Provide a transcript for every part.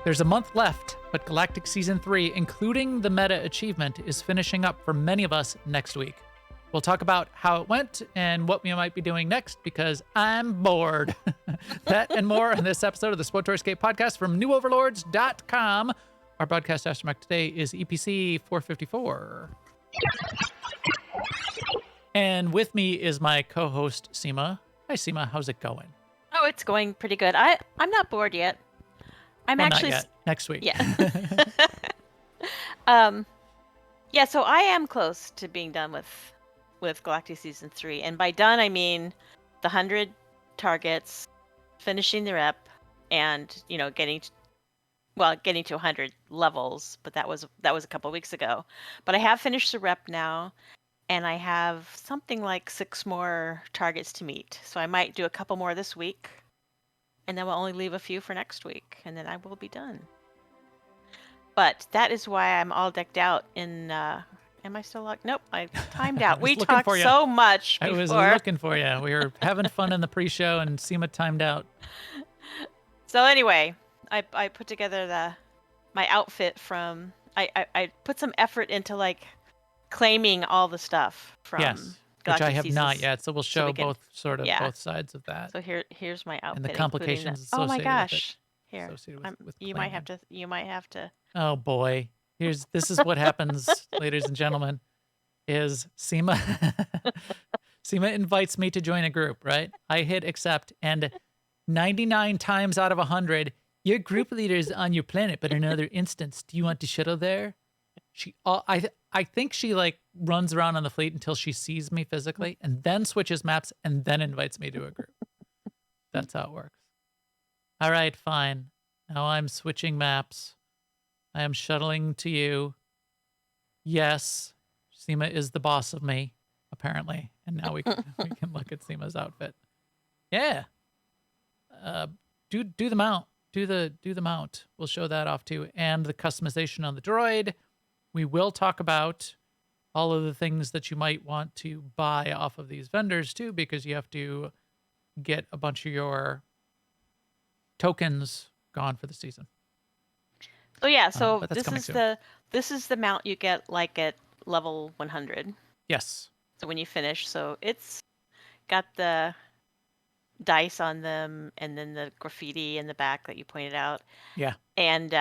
There's a month left, but Galactic Season 3, including the meta achievement, is finishing up for many of us next week. We'll talk about how it went and what we might be doing next because I'm bored. That and more in this episode of the SWTOR Escape podcast from newoverlords.com. Our broadcast astromech today is EPC 454. And with me is my co-host, Seema. Hi, Seema. How's it going? Oh, it's going pretty good. I'm not bored yet. I'm actually not yet. Next week. Yeah. Yeah, so I am close to being done with Galactic Season 3. And by done, I mean the 100 targets, finishing the rep, and, getting to 100 levels, but that was a couple weeks ago. But I have finished the rep now, and I have something like 6 more targets to meet. So I might do a couple more this week, and then we'll only leave a few for next week, and then I will be done. But that is why I'm all decked out in... am I still locked? Nope, I timed out. We talked so much before. I was looking for you. We were having fun in the pre-show, and Seema timed out. So anyway, I put together my outfit from... I put some effort into, claiming all the stuff from... Yes. Galactic Which I have Seasons, not yet, so we'll show both sides of that. So here's my outfit, and the complications associated oh my gosh! with it. Here, With you might have to. Oh boy, this is what happens, ladies and gentlemen. Is Seema invites me to join a group, right? I hit accept, and 99 times out of 100, your group leader is on your planet, but in another instance, do you want to shuttle there? I think she runs around on the fleet until she sees me physically and then switches maps and then invites me to a group. That's how it works. All right, fine. Now I'm switching maps. I am shuttling to you. Yes, Seema is the boss of me, apparently. And now we can look at Seema's outfit. Yeah. Do the mount. Do the mount. We'll show that off too. And the customization on the droid. We will talk about all of the things that you might want to buy off of these vendors too, because you have to get a bunch of your tokens gone for the season. Oh yeah, so this is the mount you get at level 100. Yes. So when you finish, so it's got the dice on them and then the graffiti in the back that you pointed out. Yeah. And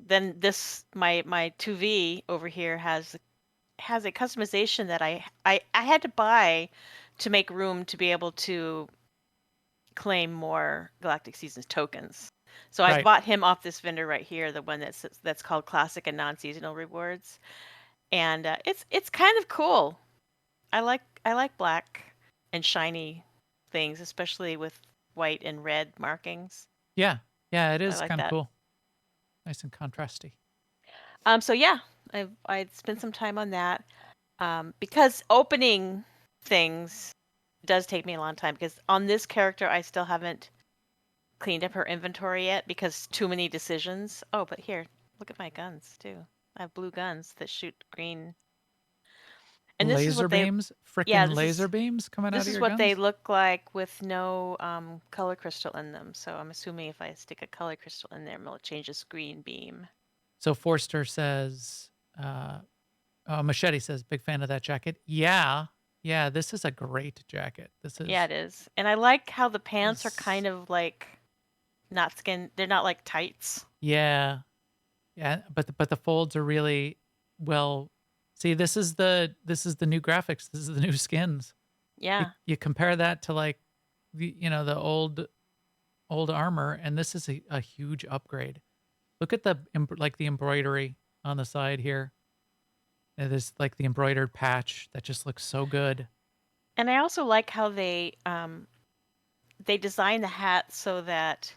then this my 2V over here has a customization that I had to buy to make room to be able to claim more Galactic Seasons tokens. So I bought him off this vendor right here, the one that's called Classic and Non-Seasonal Rewards, and it's kind of cool. I like black and shiny things, especially with white and red markings. Yeah, it is kind of cool. Nice and contrasty. So yeah, I spent some time on that because opening things does take me a long time, because on this character I still haven't cleaned up her inventory yet because too many decisions. Oh, but here, look at my guns too. I have blue guns that shoot green. And laser beams, freaking laser beams coming out of your guns? This is what they look like with no color crystal in them. So I'm assuming if I stick a color crystal in there, it'll change the screen beam. So Forster says, Machete says, big fan of that jacket. Yeah, this is a great jacket. Yeah, it is. And I like how the pants are kind of not skin. They're not like tights. Yeah, but the folds are really well. See, this is the new graphics. This is the new skins. Yeah. You compare that to the old armor, and this is a huge upgrade. Look at the embroidery on the side here. There's the embroidered patch that just looks so good. And I also like how they design the hat so that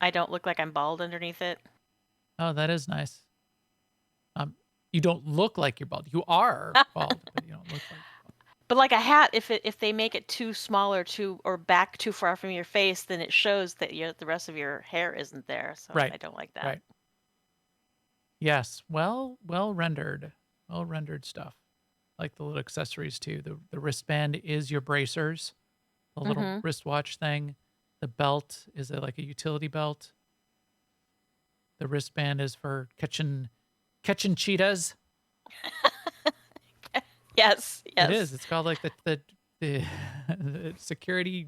I don't look like I'm bald underneath it. Oh, that is nice. You don't look like you're bald. You are bald, but you don't look like you're bald. But like a hat, if they make it too small or back too far from your face, then it shows that the rest of your hair isn't there. So I don't like that. Right. Yes. Well rendered. Well rendered stuff. Like the little accessories too. The wristband is your bracers. The little wristwatch thing. The belt is like a utility belt. The wristband is for catching cheetahs. Yes, It is. yes. It's called like the the security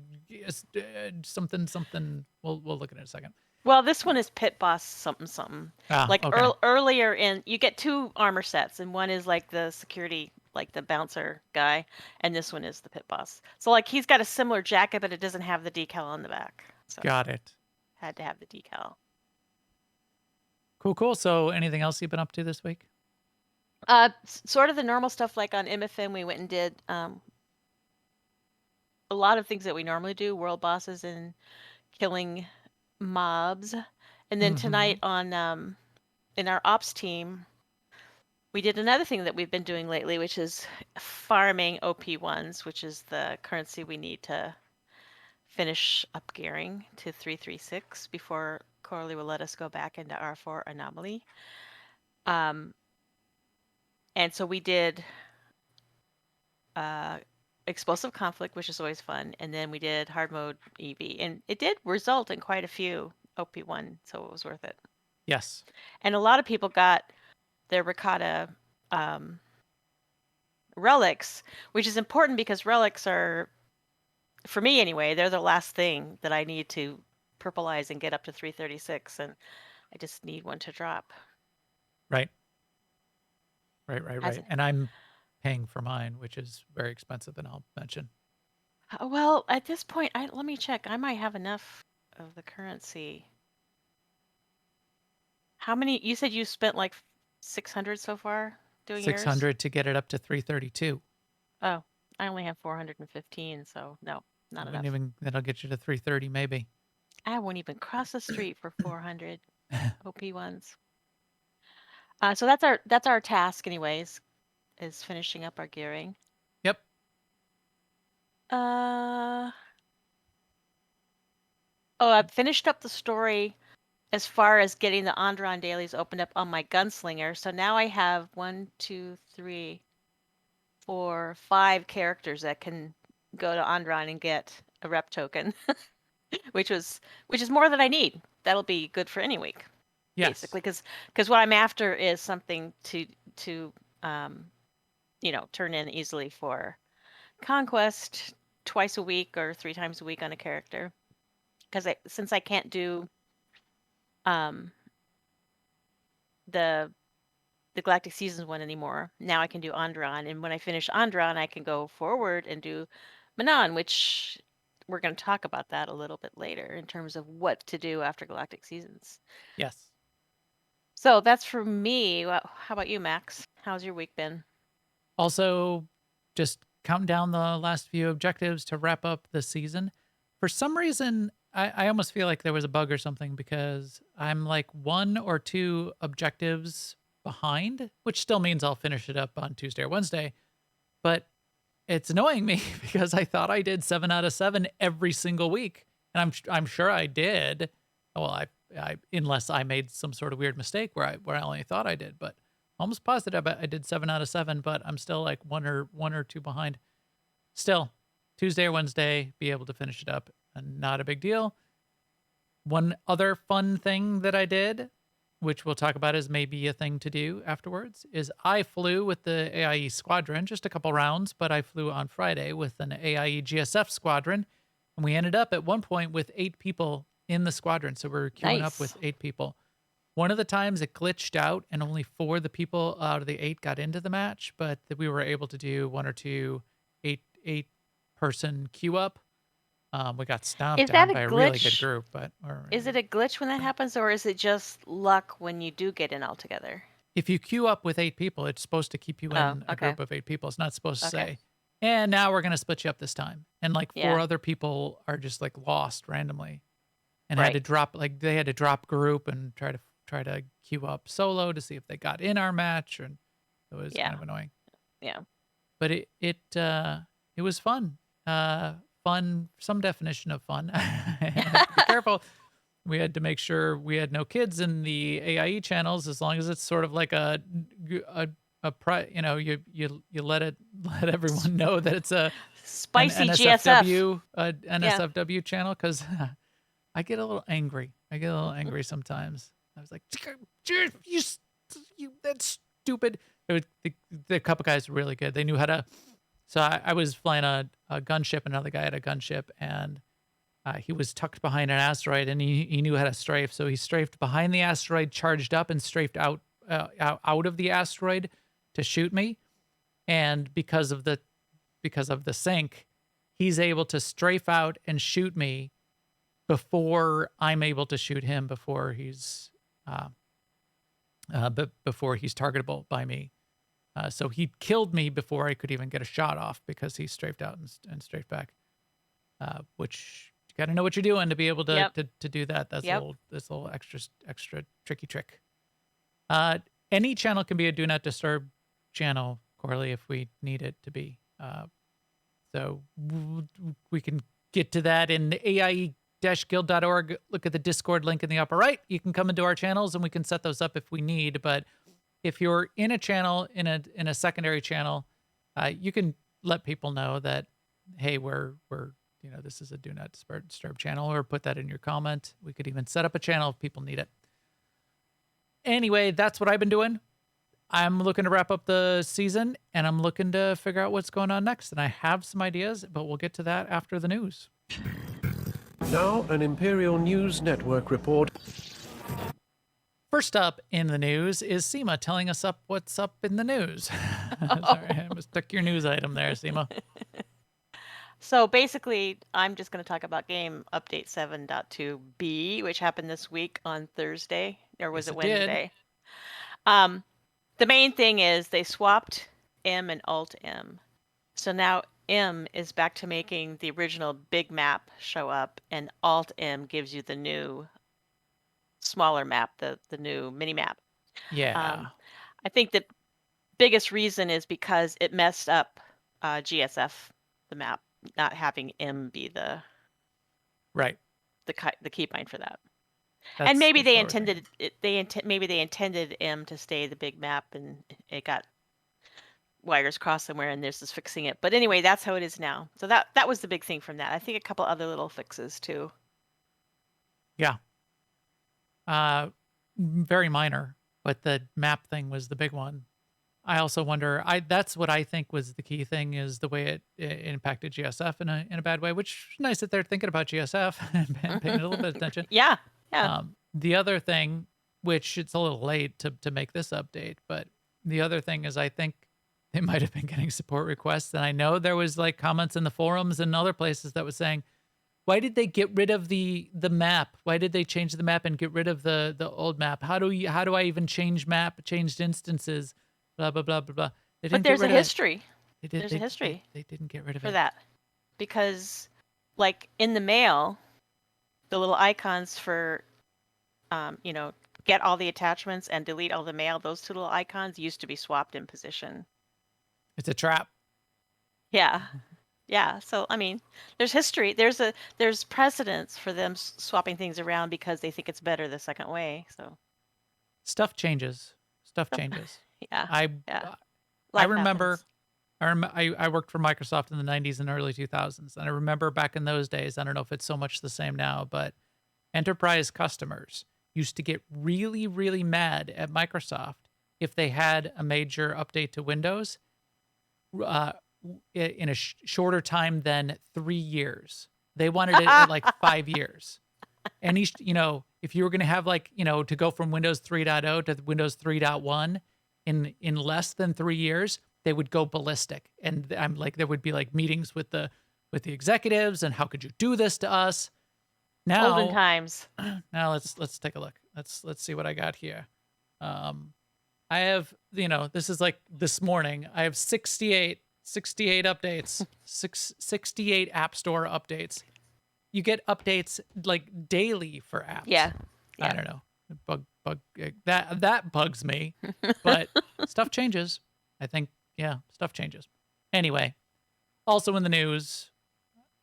something something. We'll look at it in a second. Well, this one is Pit Boss something something. Ah, Like okay. earlier in, you get two armor sets, and one is like the security, like the bouncer guy, and this one is the Pit Boss. So like he's got a similar jacket, but it doesn't have the decal on the back. So Got it. had to have the decal. Cool, cool. So anything else you've been up to this week? Sort of the normal stuff like on MFM, we went and did a lot of things that we normally do, world bosses and killing mobs. And then Mm-hmm. tonight on in our ops team, we did another thing that we've been doing lately, which is farming OP1s, which is the currency we need to finish upgearing to 336 before Corley will let us go back into R4 anomaly. And so we did explosive conflict, which is always fun, and then we did hard mode EV, and it did result in quite a few OP1, so it was worth it. Yes. And a lot of people got their ricotta relics, which is important because relics are, for me anyway, they're the last thing that I need to purpleize and get up to 336, and I just need one to drop. Right. Right. Hasn't. And I'm paying for mine, which is very expensive, and I'll mention. Well, at this point, let me check. I might have enough of the currency. How many? You said you spent like 600 so far doing yours? 600 to get it up to 332. Oh, I only have 415, so no, not Wouldn't enough. even that'll get you to 330 maybe. I won't even cross the street for 400 OP1s. So that's our task, anyways, is finishing up our gearing. Yep. Oh, I've finished up the story as far as getting the Andron dailies opened up on my gunslinger. So now I have 1, 2, 3, 4, 5 characters that can go to Andron and get a rep token, which is more than I need. That'll be good for any week, Yes. basically, because what I'm after is something to turn in easily for conquest twice a week or 3 times a week on a character. Because since I can't do the Galactic Seasons one anymore, now I can do Andron, and when I finish Andron, I can go forward and do Manon, which we're going to talk about that a little bit later in terms of what to do after Galactic Seasons. Yes. So that's for me. Well, how about you, Max? How's your week been? Also, just counting down the last few objectives to wrap up the season. For some reason, I almost feel like there was a bug or something because I'm like 1 or 2 objectives behind, which still means I'll finish it up on Tuesday or Wednesday. But it's annoying me because I thought I did 7 out of 7 every single week, and I'm sure I did. Well, I unless I made some sort of weird mistake where I only thought I did, but almost positive I did 7 out of 7. But I'm still like one or two behind. Still, Tuesday or Wednesday, be able to finish it up, and not a big deal. One other fun thing that I did, which we'll talk about as maybe a thing to do afterwards, is I flew with the AIE squadron, just a couple rounds, but I flew on Friday with an AIE GSF squadron, and we ended up at one point with 8 people in the squadron, so we're queuing up with 8 people. One of the times it glitched out, and only 4 of the people out of the 8 got into the match, but we were able to do 1 or 2 8-person queue up. We got stomped Is that down a by a really good glitch? group, Is it a glitch when that happens, or is it just luck when you do get in all together? if you queue up with 8 people, it's supposed to keep you Oh, in a okay. group of 8 people. It's not supposed to Okay. say, and now we're going to split you up this time. And like 4 Yeah. other people are just like lost randomly and had Right. to drop, like they had to drop group and try to queue up solo to see if they got in our match. And it was Yeah. kind of annoying. Yeah. But it was fun. Fun, some definition of fun. And I have to be careful. We had to make sure we had no kids in the AIE channels, as long as it's sort of like a you let everyone know that it's an Spicy GSF. NSFW channel, because I get a little angry. I get a little angry sometimes. I was like, you that's stupid. It was, the couple guys were really good. They knew how to. So I was flying a gunship, another guy had a gunship, and he was tucked behind an asteroid, and he knew how to strafe. So he strafed behind the asteroid, charged up, and strafed out of the asteroid to shoot me. And because of the sync, he's able to strafe out and shoot me before I'm able to shoot him before he's targetable by me. So he killed me before I could even get a shot off because he strafed out and strafed back. Which you got to know what you're doing to be able to Yep. to do that. That's Yep. this little extra tricky trick. Any channel can be a do not disturb channel, Corley, if we need it to be. So we can get to that in AIE-guild.org. Look at the Discord link in the upper right. You can come into our channels and we can set those up if we need. But if you're in a channel, in a secondary channel, you can let people know that, hey, we're this is a do not disturb channel, or put that in your comment. We could even set up a channel if people need it. Anyway, that's what I've been doing. I'm looking to wrap up the season, and I'm looking to figure out what's going on next. And I have some ideas, but we'll get to that after the news. Now, an Imperial News Network report. First up in the news is Seema telling us what's up in the news. Sorry, I mistook your news item there, Seema. So basically, I'm just going to talk about game update 7.2b, which happened this week on Thursday, or was Yes, it it did. Wednesday? The main thing is they swapped M and Alt M. So now M is back to making the original big map show up, and Alt M gives you the new smaller map, the new mini map. Yeah. I think the biggest reason is because it messed up GSF, the map, not having M be the Right. keybind for that. That's, And maybe that's they what we're thinking. intended maybe they intended M to stay the big map, and it got wires crossed somewhere, and this is fixing it. But anyway, that's how it is now. So that was the big thing from that. I think a couple other little fixes too. Yeah. Very minor, but the map thing was the big one. I also wonder. That's what I think was the key thing, is the way it impacted GSF in a bad way. Which is nice that they're thinking about GSF and paying a little bit of attention. Yeah. Yeah. The other thing, which it's a little late to make this update, but the other thing is I think they might have been getting support requests, and I know there was like comments in the forums and other places that was saying, why did they get rid of the map? Why did they change the map and get rid of the old map? How do I even changed instances? Blah blah blah blah blah. They didn't But there's get a rid of it. history There's a history They didn't get rid of for it. that, because like in the mail, the little icons for get all the attachments and delete all the mail, those two little icons used to be swapped in position. It's a trap. Yeah. Yeah. So I mean, there's history. There's precedence for them swapping things around because they think it's better the second way. So Stuff changes. Stuff changes. yeah. I Life remember. happens. I worked for Microsoft in the 90s and early 2000s, and I remember back in those days, I don't know if it's so much the same now, but enterprise customers used to get really, really mad at Microsoft if they had a major update to Windows in a shorter time than 3 years. They wanted it at like 5 years. And if you were going to have to go from Windows 3.0 to Windows 3.1 in less than 3 years, they would go ballistic. And I'm like, there would be like meetings with the executives, and how could you do this to us? Now, Olden times. now let's take a look. Let's see what I got here. I have, this is like this morning. I have 68 updates, 68 App Store updates. You get updates like daily for apps. Yeah. I don't know. That bugs me, but stuff changes. I think, stuff changes. Anyway, also in the news,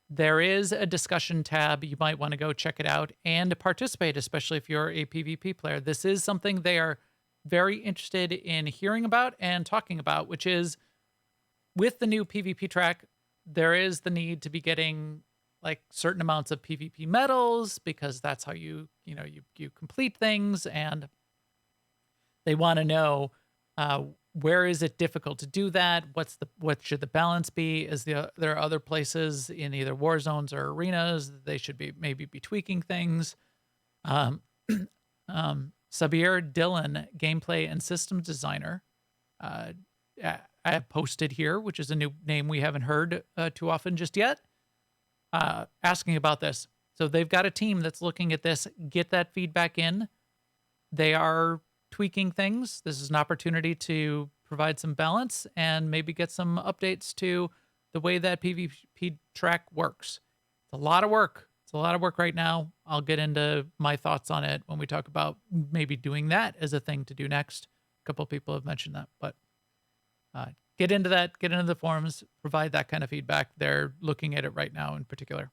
there is a discussion tab. You might want to go check it out and participate, especially if you're a PvP player. This is something they are very interested in hearing about and talking about, which is with the new PvP track, there is the need to be getting like certain amounts of PvP medals because that's how you complete things, and they want to know where is it difficult to do that? What should the balance be? There are other places in either war zones or arenas that they should be maybe be tweaking things. Um, Sabir Dillon, gameplay and systems designer, I have posted here, which is a new name we haven't heard too often just yet, asking about this. So they've got a team that's looking at this. Get that feedback in. They are tweaking things. This is an opportunity to provide some balance and maybe get some updates to the way that PvP track works. It's a lot of work. It's a lot of work right now. I'll get into my thoughts on it when we talk about maybe doing that as a thing to do next. A couple of people have mentioned that, but get into that, get into the forums, provide that kind of feedback. They're looking at it right now in particular.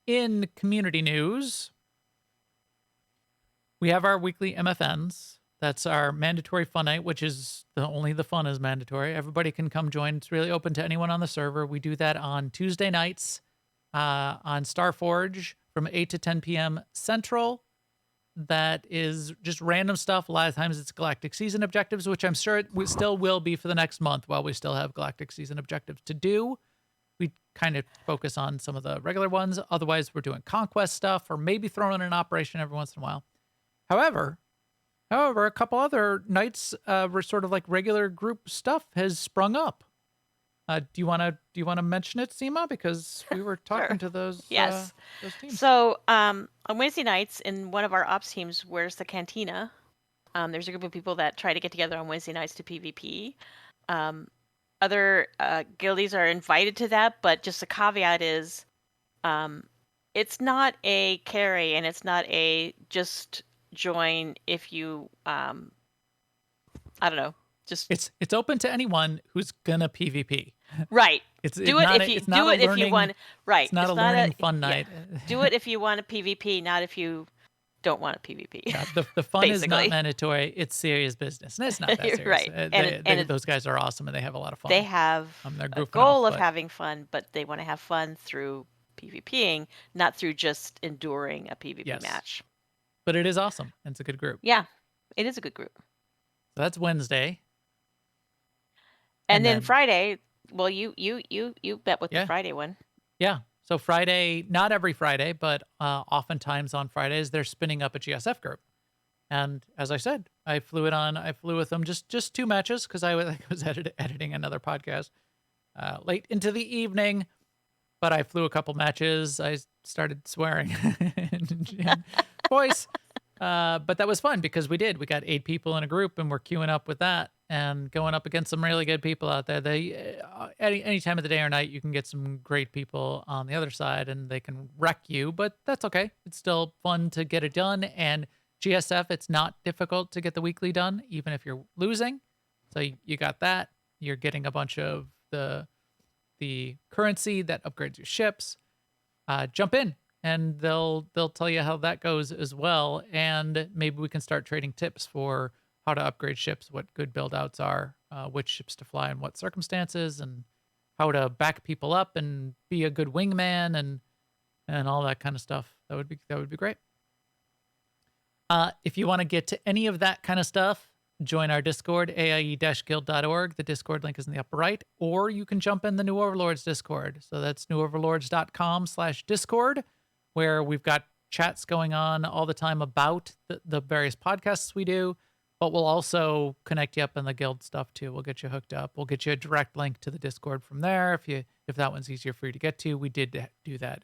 In community news, we have our weekly MFNs. That's our mandatory fun night, which is only the fun is mandatory. Everybody can come join. It's really open to anyone on the server. We do that on Tuesday nights on Starforge from 8 to 10 p.m. Central. That is just random stuff. A lot of times it's Galactic season objectives, which I'm sure it still will be for the next month while we still have Galactic season objectives to do. We kind of focus on some of the regular ones. Otherwise, we're doing conquest stuff or maybe throwing in an operation every once in a while. However, a couple other nights where sort of like regular group stuff has sprung up. Do you want to mention it, Seema? Because we were talking to those Yes. those teams. So on Wednesday nights in one of our ops teams, where's the cantina? There's a group of people that try to get together on Wednesday nights to PvP. Other guildies are invited to that, but just a caveat is it's not a carry and it's not a just join if you I don't know, just it's open to anyone who's gonna PvP. right. Do it if you want. Right. It's not a learning fun night. Yeah. Do it if you want a PvP, not if you don't want a PvP. Yeah, the fun is not mandatory. It's serious business, and it's not that serious. Right. And those guys are awesome, and they have a lot of fun. They have a goal of having fun, but they want to have fun through PvPing, not through just enduring a PvP match. But it is awesome, and it's a good group. Yeah, it is a good group. So that's Wednesday. And then Friday, well, you bet with the Friday one. Yeah. So Friday, not every Friday, but oftentimes on Fridays, they're spinning up a GSF group. And as I said, I flew with them just 2 matches because I was editing another podcast late into the evening. But I flew a couple matches. I started swearing and voice. But that was fun because we got 8 people in a group and we're queuing up with that and going up against some really good people out there. Any time of the day or night, you can get some great people on the other side and they can wreck you, but that's okay. It's still fun to get it done. And GSF, it's not difficult to get the weekly done, even if you're losing. So you got that. You're getting a bunch of the currency that upgrades your ships. Jump in. And they'll tell you how that goes as well. And maybe we can start trading tips for how to upgrade ships, what good build outs are, which ships to fly in what circumstances, and how to back people up and be a good wingman and all that kind of stuff. That would be great. If you want to get to any of that kind of stuff, join our Discord, aie-guild.org. The Discord link is in the upper right, or you can jump in the New Overlords Discord. So that's newoverlords.com/Discord. where we've got chats going on all the time about the various podcasts we do, but we'll also connect you up in the guild stuff too. We'll get you hooked up. We'll get you a direct link to the Discord from there if that one's easier for you to get to. We did do that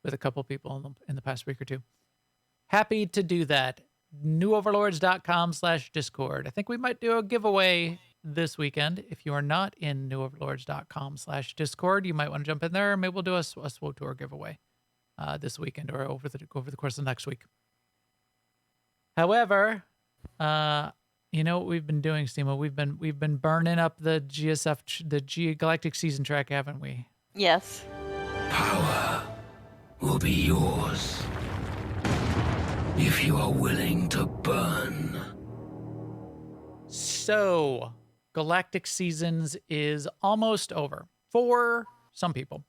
with a couple people in the past week or two. Happy to do that. newoverlords.com/Discord. I think we might do a giveaway this weekend. If you are not in newoverlords.com/Discord, you might want to jump in there. Maybe we'll do a SWTOR giveaway this weekend or over the course of next week. However, you know what we've been doing, Seema? We've been burning up the GSF, the Galactic season track, haven't we? Yes. Power will be yours if you are willing to burn. So, Galactic Seasons is almost over for some people.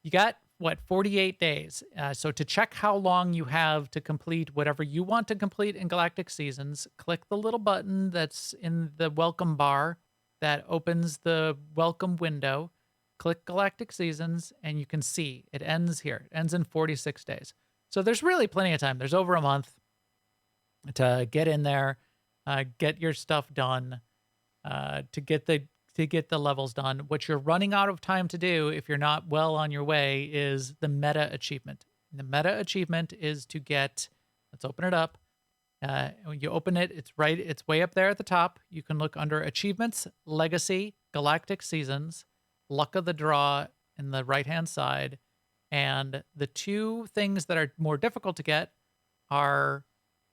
you got what, 48 days. So to check how long you have to complete whatever you want to complete in Galactic Seasons, click the little button that's in the welcome bar that opens the welcome window. Click Galactic Seasons, and you can see it ends here. It ends in 46 days. So there's really plenty of time. There's over a month to get in there, get your stuff done, to get the levels done. What you're running out of time to do, if you're not well on your way, is the meta achievement. The meta achievement is to get. Let's open it up. When you open it, it's way up there at the top. You can look under Achievements, Legacy, Galactic Seasons, Luck of the Draw in the right-hand side. And the two things that are more difficult to get are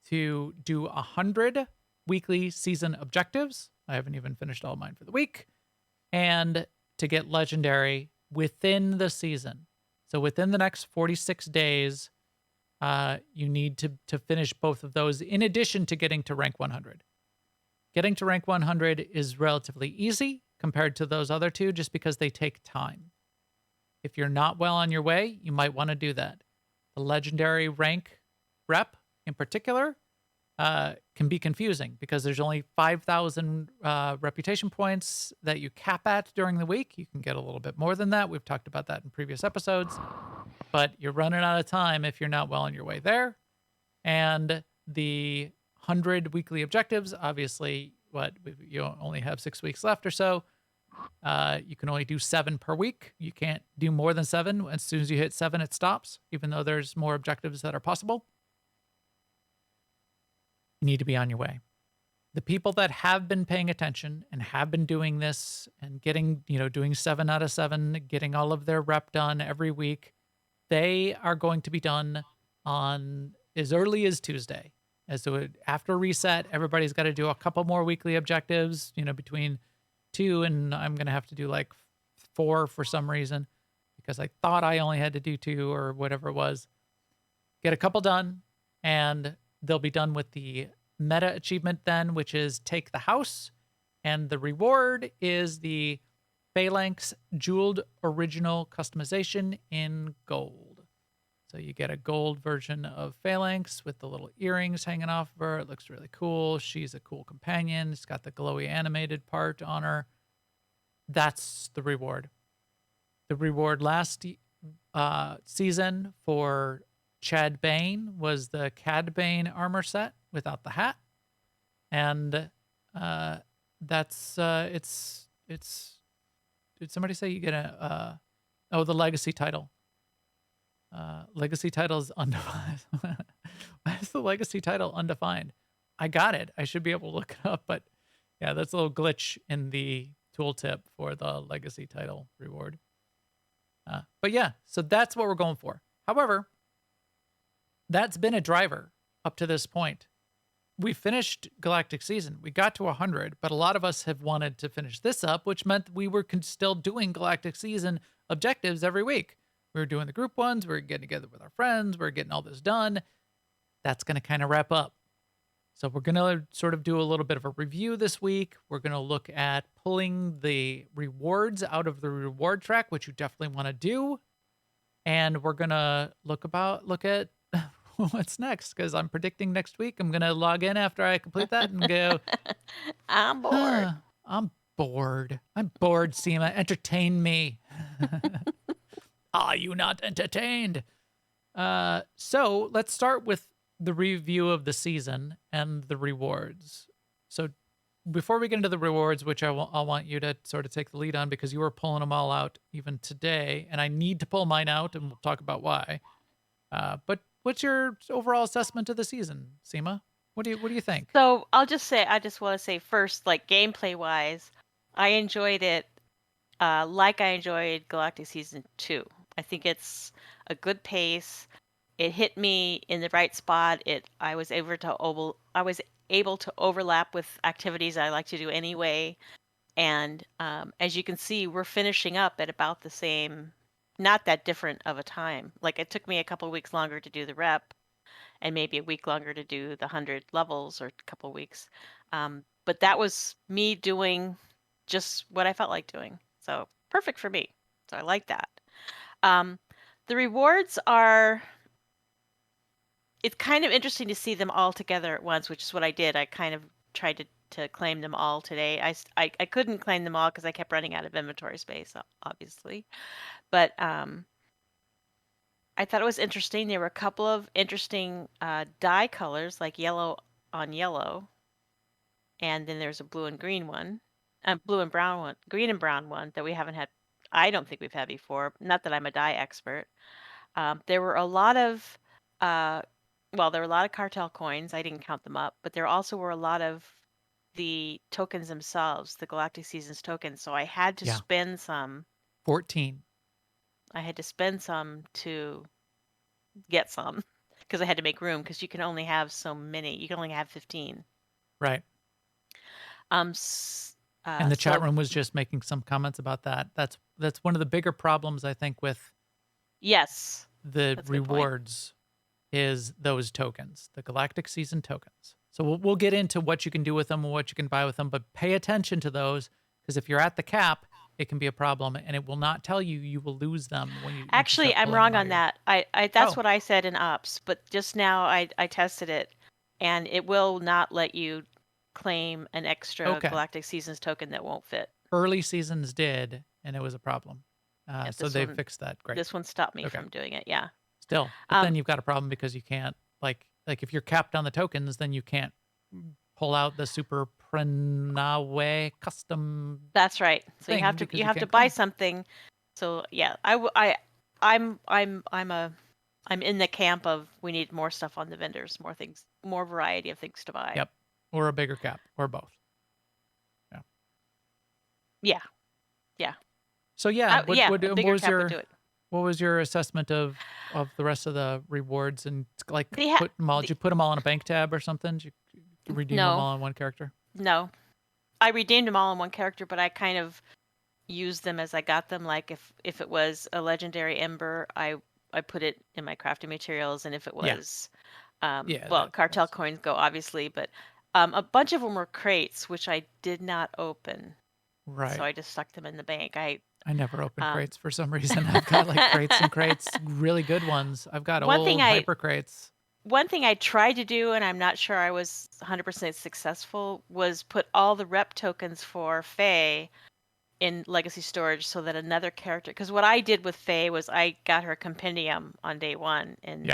to do 100 weekly season objectives. I haven't even finished all mine for the week. And to get Legendary within the season. So within the next 46 days, you need to finish both of those in addition to getting to rank 100. Getting to rank 100 is relatively easy compared to those other two just because they take time. If you're not well on your way, you might want to do that. The legendary rank rep in particular can be confusing because there's only 5,000 reputation points that you cap at during the week. You can get a little bit more than that. We've talked about that in previous episodes. But you're running out of time if you're not well on your way there. And the 100 weekly objectives, obviously, you only have 6 weeks left or so. You can only do 7 per week. You can't do more than 7. As soon as you hit 7, it stops, even though there's more objectives that are possible. You need to be on your way. The people that have been paying attention and have been doing this and getting, doing 7 out of 7, getting all of their rep done every week, they are going to be done on as early as Tuesday. And so after reset, everybody's got to do a couple more weekly objectives, between 2 and I'm going to have to do like 4 for some reason because I thought I only had to do 2 or whatever it was. Get a couple done and they'll be done with the meta achievement then, which is take the house. And the reward is the Phalanx Jeweled Original Customization in gold. So you get a gold version of Phalanx with the little earrings hanging off of her. It looks really cool. She's a cool companion. It's got the glowy animated part on her. That's the reward. The reward last season for Chad Bane was the Cad Bane armor set without the hat. And that's did somebody say you get the legacy title? Legacy title is undefined. Why is the legacy title undefined? I got it. I should be able to look it up, but yeah, that's a little glitch in the tooltip for the legacy title reward. But yeah, so that's what we're going for. However, that's been a driver up to this point. We finished Galactic Season. We got to 100, but a lot of us have wanted to finish this up, which meant we were still doing Galactic Season objectives every week. We were doing the group ones. We were getting together with our friends. We were getting all this done. That's going to kind of wrap up. So we're going to sort of do a little bit of a review this week. We're going to look at pulling the rewards out of the reward track, which you definitely want to do. And we're going to look at what's next, because I'm predicting next week I'm going to log in after I complete that and go, I'm bored. I'm bored. I'm bored, Seema. Entertain me. Are you not entertained? So let's start with the review of the season and the rewards. So before we get into the rewards, which I want you to sort of take the lead on because you were pulling them all out even today, and I need to pull mine out, and we'll talk about why. But what's your overall assessment of the season, Seema? What do you think? So I just want to say first, like gameplay wise, I enjoyed it like I enjoyed Galactic Season 2. I think it's a good pace. It hit me in the right spot. I was able to overlap with activities I like to do anyway. And as you can see, we're finishing up at about the same, not that different of a time. Like it took me a couple of weeks longer to do the rep and maybe a week longer to do the 100 levels or a couple of weeks. But that was me doing just what I felt like doing. So perfect for me. So I like that. Um, the rewards are. It's kind of interesting to see them all together at once, which is what I did. I kind of tried to claim them all today. I couldn't claim them all because I kept running out of inventory space, obviously. But I thought it was interesting. There were a couple of interesting dye colors, like yellow on yellow, and then there's a blue and green one, blue and brown one, green and brown one that we haven't had. I don't think we've had before. Not that I'm a dye expert. There were a lot of, there were a lot of cartel coins. I didn't count them up, but there also were a lot of the tokens themselves, the Galactic Seasons tokens. So I had to Yeah. spend some. 14. I had to spend some to get some because I had to make room because you can only have so many. You can only have 15. Right. And the chat room was just making some comments about that. That's one of the bigger problems, I think, with yes, the that's a good point. rewards is those tokens, the Galactic Season tokens. So we'll get into what you can do with them and what you can buy with them, but pay attention to those because if you're at the cap, it can be a problem, and it will not tell you will lose them when you. Actually, start I'm pulling wrong them out on of your- that. That's Oh. what I said in ops, but just now I tested it, and it will not let you claim an extra Okay. Galactic Seasons token that won't fit. Early seasons did, and it was a problem. Yeah, So this they one- fixed that. Great. This one stopped me Okay. from doing it. Yeah. Still, but then you've got a problem because you can't like if you're capped on the tokens, then you can't pull out the Super Prenawe custom. That's right. So you thing have to because you you have to can't buy claim. something. So yeah, I'm in the camp of we need more stuff on the vendors, more things, more variety of things to buy. Yep, or a bigger cap, or both. Yeah. Yeah. Yeah. So yeah, A bigger what was cap your would do it. what was your assessment of the rest of the rewards and like They ha- put them all? Did you put them all in a bank tab or something? Did you redeem them No. all on one character? No. I redeemed them all in one character, but I kind of used them as I got them. Like if it was a legendary ember, I put it in my crafting materials, and if it Yeah. was Yeah, cartel coins go obviously, but a bunch of them were crates which I did not open. Right. So I just stuck them in the bank. I never open crates for some reason. I've got like crates and crates, really good ones. I've got old hyper crates. One thing I tried to do, and I'm not sure I was 100% successful, was put all the rep tokens for Faye in legacy storage so that another character, because what I did with Faye was I got her a compendium on day one, and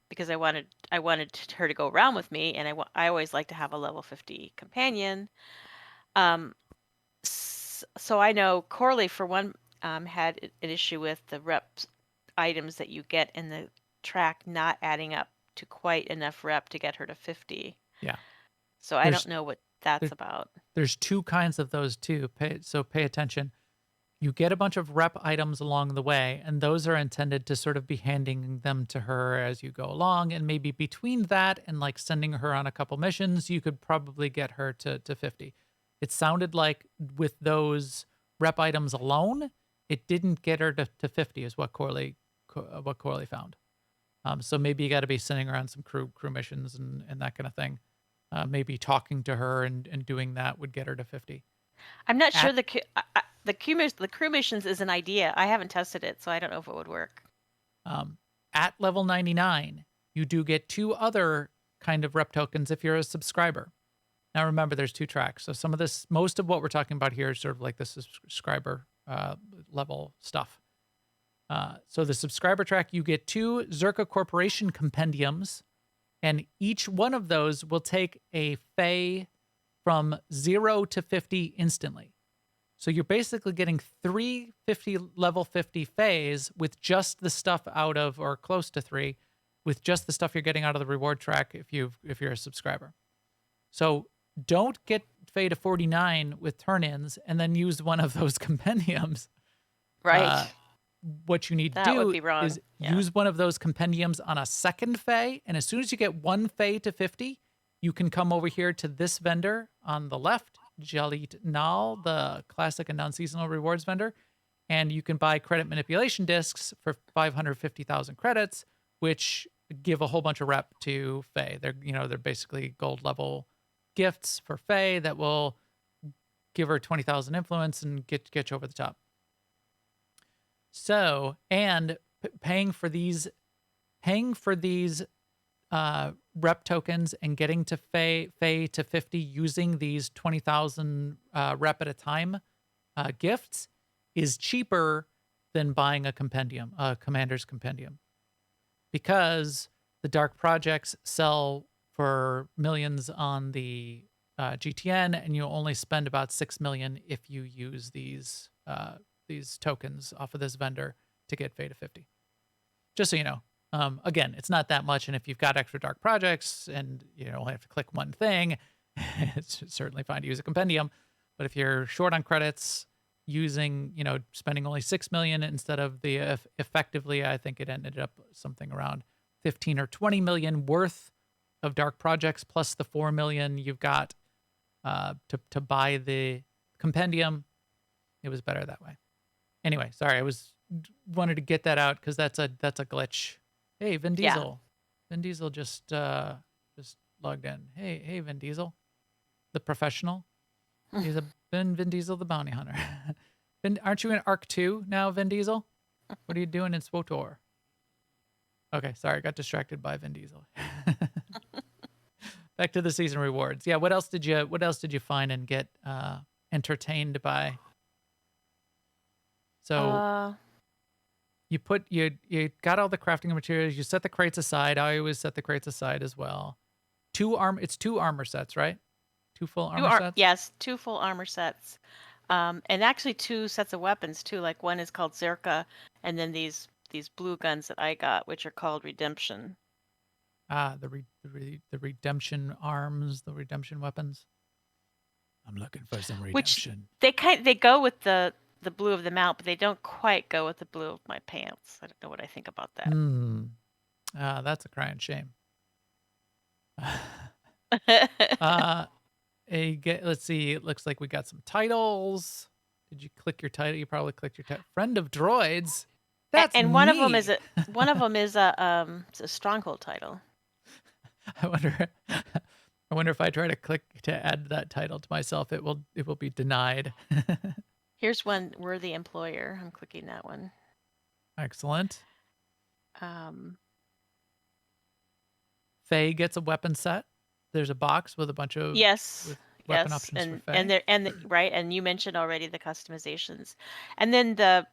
because I wanted her to go around with me, and I always like to have a level 50 companion. So I know Corley, for one, had an issue with the rep items that you get in the track not adding up to quite enough rep to get her to 50. Yeah. So I don't know what that's about. There's two kinds of those too. Pay attention. You get a bunch of rep items along the way, and those are intended to sort of be handing them to her as you go along. And maybe between that and like sending her on a couple missions, you could probably get her to 50. It sounded like with those rep items alone, it didn't get her to 50 is what Corley found. So maybe you got to be sending her on some crew missions and that kind of thing. Maybe talking to her and doing that would get her to 50. I'm not sure the crew missions is an idea. I haven't tested it, so I don't know if it would work. At level 99, you do get two other kind of rep tokens if you're a subscriber. Now remember, there's two tracks. So most of what we're talking about here is sort of like the subscriber level stuff. So the subscriber track, you get two Zerka Corporation compendiums, and each one of those will take a Fae from 0 to 50 instantly. So you're basically getting 3 level 50 Faes with just the stuff out of, or close to 3, with just the stuff you're getting out of the reward track if you're a subscriber. So don't get Fae to 49 with turn-ins and then use one of those compendiums. Right. What you need to do is use one of those compendiums on a second Fae, and as soon as you get one Fae to 50, you can come over here to this vendor on the left, Jalit Nal, the classic and non-seasonal rewards vendor, and you can buy credit manipulation discs for 550,000 credits, which give a whole bunch of rep to Fae. They're basically gold level gifts for Fae that will give her 20,000 influence and get you over the top. So, and paying for these rep tokens and getting to Fey to 50 using these 20,000 rep at a time gifts is cheaper than buying a compendium, a commander's compendium, because the dark projects sell for millions on the GTN, and you only spend about 6 million if you use these tokens off of this vendor to get Fey to 50. Just so you know. Again, it's not that much, and if you've got extra dark projects and you only have to click one thing, it's certainly fine to use a compendium. But if you're short on credits, spending only 6 million instead of the effectively, I think it ended up something around 15 or 20 million worth of dark projects plus the 4 million you've got to buy the compendium. It was better that way. Anyway, sorry, wanted to get that out because that's a glitch. Hey, Vin Diesel. Vin Diesel just logged in. Hey, Vin Diesel, the professional. He's Vin Diesel, the bounty hunter. Aren't you in Arc 2 now, Vin Diesel? What are you doing in SWTOR? Okay, sorry, got distracted by Vin Diesel. Back to the season rewards. Yeah, what else did you find and get entertained by? So you got all the crafting materials. You set the crates aside. I always set the crates aside as well. It's 2 armor sets, right? 2 full armor sets? Yes, 2 full armor sets. And actually 2 sets of weapons too. Like one is called Zerka, and then these blue guns that I got, which are called Redemption. The redemption arms, the redemption weapons. I'm looking for some redemption. Which they go with the blue of the mount, but they don't quite go with the blue of my pants. I don't know what I think about that. That's a crying shame. Let's see. It looks like we got some titles. Did you click your title? You probably clicked your title. Friend of Droids. That's and me. one of them is a stronghold title. I wonder if I try to click to add that title to myself, it will be denied. Here's one, Worthy Employer. I'm clicking that one. Excellent. Faye gets a weapon set. There's a box with a bunch of weapon options for Faye. And you mentioned already the customizations, and then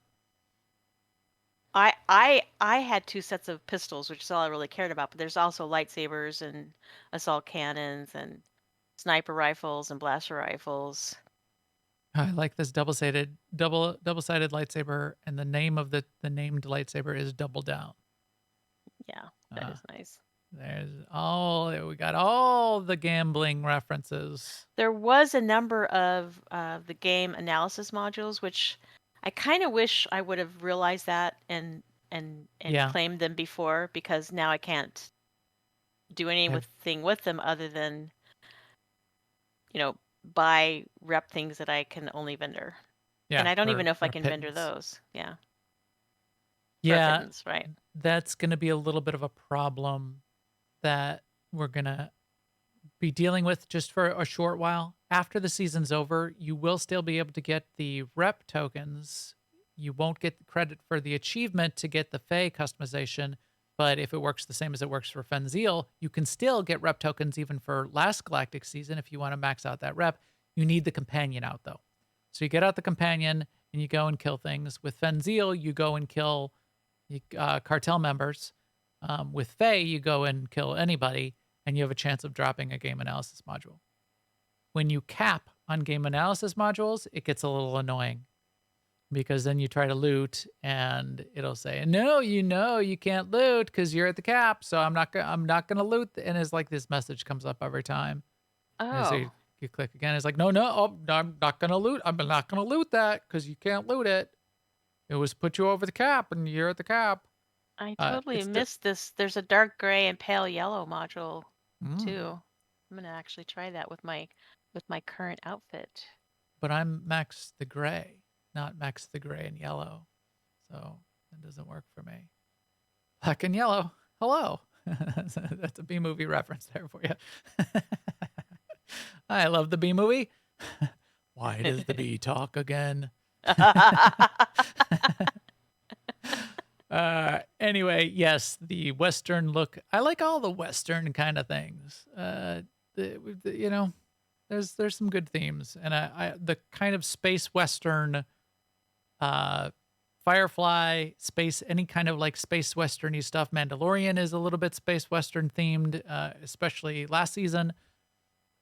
I had 2 sets of pistols, which is all I really cared about. But there's also lightsabers and assault cannons and sniper rifles and blaster rifles. I like this double-sided lightsaber, and the name of the named lightsaber is Double Down. Yeah, that is nice. We got all the gambling references. There was a number of the game analysis modules, which I kind of wish I would have realized that and claimed them before, because now I can't do anything with them other than buy rep things that I can only vendor. Yeah, and I don't even know if I can vendor those. Yeah. Yeah, pittance, right. That's going to be a little bit of a problem that we're going to be dealing with just for a short while. After the season's over, you will still be able to get the rep tokens. You won't get credit for the achievement to get the Fey customization, but if it works the same as it works for Fenzil, you can still get rep tokens even for last Galactic season if you want to max out that rep. You need the companion out, though. So you get out the companion, and you go and kill things. With Fenzil, you go and kill cartel members. With Faye, you go and kill anybody, and you have a chance of dropping a game analysis module. When you cap on game analysis modules, it gets a little annoying, because then you try to loot and it'll say, no, you can't loot because you're at the cap. So I'm not going to loot. And it's like this message comes up every time. And so you click again. It's like, no, I'm not going to loot. I'm not going to loot that because you can't loot it. It was put you over the cap and you're at the cap. I totally missed this. There's a dark gray and pale yellow module too. I'm going to actually try that with my current outfit. But I'm max the gray, not max the gray and yellow. So that doesn't work for me. Black and yellow. Hello. That's a B-movie reference there for you. I love the B-movie. Why does the bee talk again? Anyway, yes, the Western look. I like all the Western kind of things. You know, there's some good themes, and the kind of space Western, uh, Firefly, space, any kind of like space Westerny stuff. Mandalorian is a little bit space Western themed, especially last season.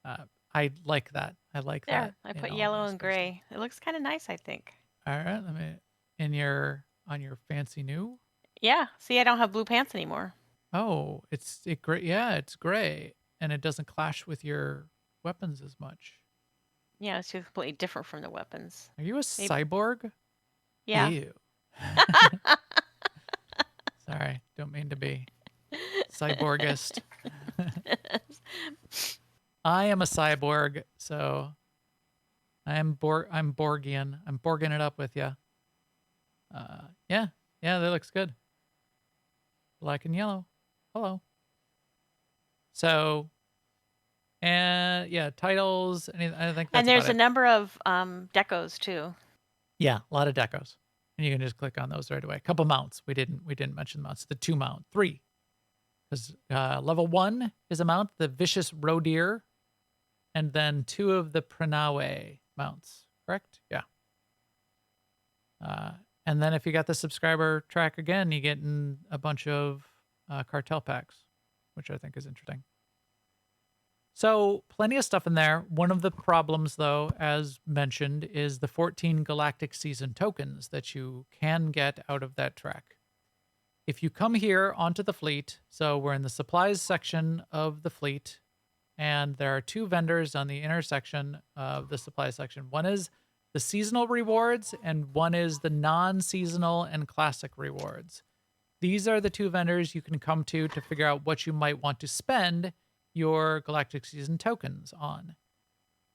I like that. I like There, that I in put all of yellow my and space stuff. gray. It looks kind of nice, I think. All right, let me on your fancy new. Yeah. See, I don't have blue pants anymore. Oh, it gray. Yeah, it's gray, and it doesn't clash with your weapons as much. Yeah, it's completely different from the weapons. Are you a Maybe. cyborg? Yeah. Ew. Sorry, don't mean to be cyborgist. I am a cyborg, so I'm Borgian. I'm Borging it up with you. Yeah, that looks good. Black and yellow. Hello. So, and yeah, titles. I think that's And there's about a it. number of decos too. Yeah, a lot of decos, and you can just click on those right away. A couple mounts. We didn't mention the mounts. The 2 mount, 3, because level 1 is a mount, the Vicious Rodeer, and then 2 of the Pranawe mounts. Correct? Yeah. And then if you got the subscriber track again, you get in a bunch of cartel packs, which I think is interesting. So plenty of stuff in there. One of the problems, though, as mentioned, is the 14 Galactic Season tokens that you can get out of that track. If you come here onto the fleet, so we're in the supplies section of the fleet, and there are 2 vendors on the intersection of the supply section. One is the seasonal rewards, and one is the non-seasonal and classic rewards. These are the 2 vendors you can come to figure out what you might want to spend your Galactic Season tokens on.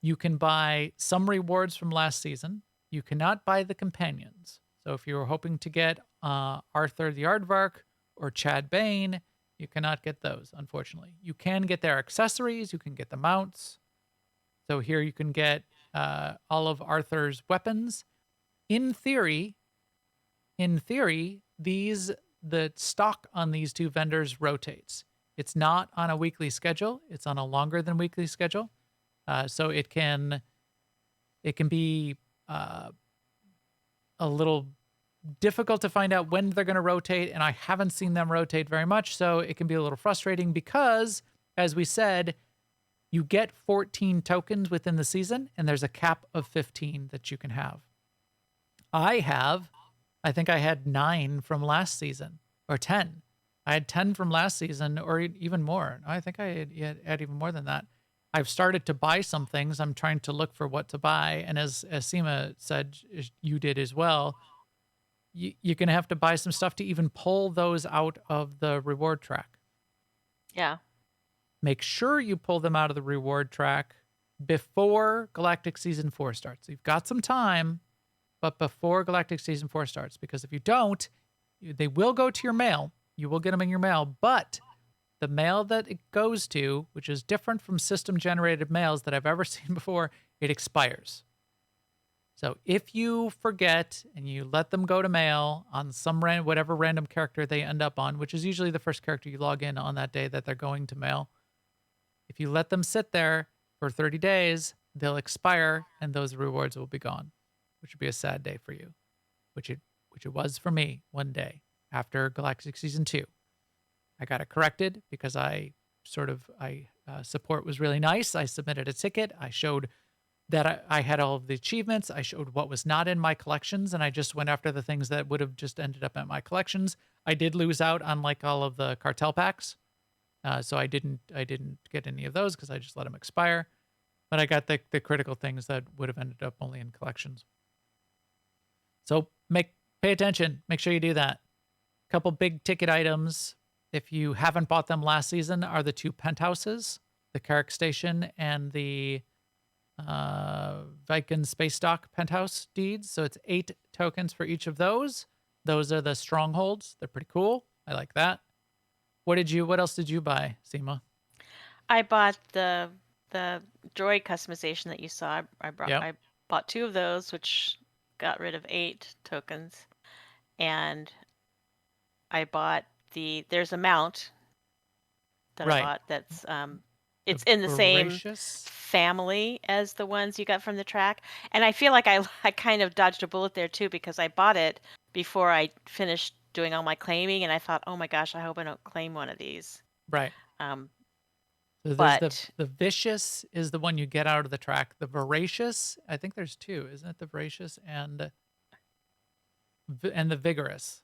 You can buy some rewards from last season. You cannot buy the companions. So if you were hoping to get Arthur the Aardvark or Chad Bane, you cannot get those, unfortunately. You can get their accessories. You can get the mounts. So here you can get all of Arthur's weapons. In theory, the stock on these 2 vendors rotates. It's not on a weekly schedule. It's on a longer than weekly schedule. So it can be a little difficult to find out when they're going to rotate, and I haven't seen them rotate very much, so it can be a little frustrating because, as we said, you get 14 tokens within the season, and there's a cap of 15 that you can have. I think I had 9 from last season, or 10. I had 10 from last season, or even more. I think I had even more than that. I've started to buy some things. I'm trying to look for what to buy. And as Seema said, you did as well, you're going to have to buy some stuff to even pull those out of the reward track. Yeah. Make sure you pull them out of the reward track before Galactic Season 4 starts. You've got some time, but before Galactic Season 4 starts, because if you don't, they will go to your mail. You will get them in your mail, but the mail that it goes to, which is different from system-generated mails that I've ever seen before, it expires. So if you forget and you let them go to mail on some whatever random character they end up on, which is usually the first character you log in on that day that they're going to mail, if you let them sit there for 30 days, they'll expire and those rewards will be gone, which would be a sad day for you, which it was for me one day after Galactic Season 2. I got it corrected because support was really nice. I submitted a ticket. I showed that I had all of the achievements. I showed what was not in my collections, and I just went after the things that would have just ended up at my collections. I did lose out on like all of the cartel packs, so I didn't get any of those because I just let them expire. But I got the critical things that would have ended up only in collections. So pay attention. Make sure you do that. Couple big ticket items, if you haven't bought them last season, are the 2 penthouses, the Carrick Station and the Viking Space Dock penthouse deeds. So it's 8 tokens for each of those. Those are the strongholds. They're pretty cool. I like that. What else did you buy, Seema? I bought the droid customization that you saw. Yep. I bought 2 of those, which got rid of 8 tokens, and I bought there's a mount that I Right. bought that's The it's in the same voracious. family as the ones you got from the track. And I feel like I kind of dodged a bullet there too because I bought it before I finished doing all my claiming and I thought, "Oh my gosh, I hope I don't claim one of these." Right. Um So there's but the vicious is the one you get out of the track. The voracious, I think there's two, isn't it? The voracious and the vigorous.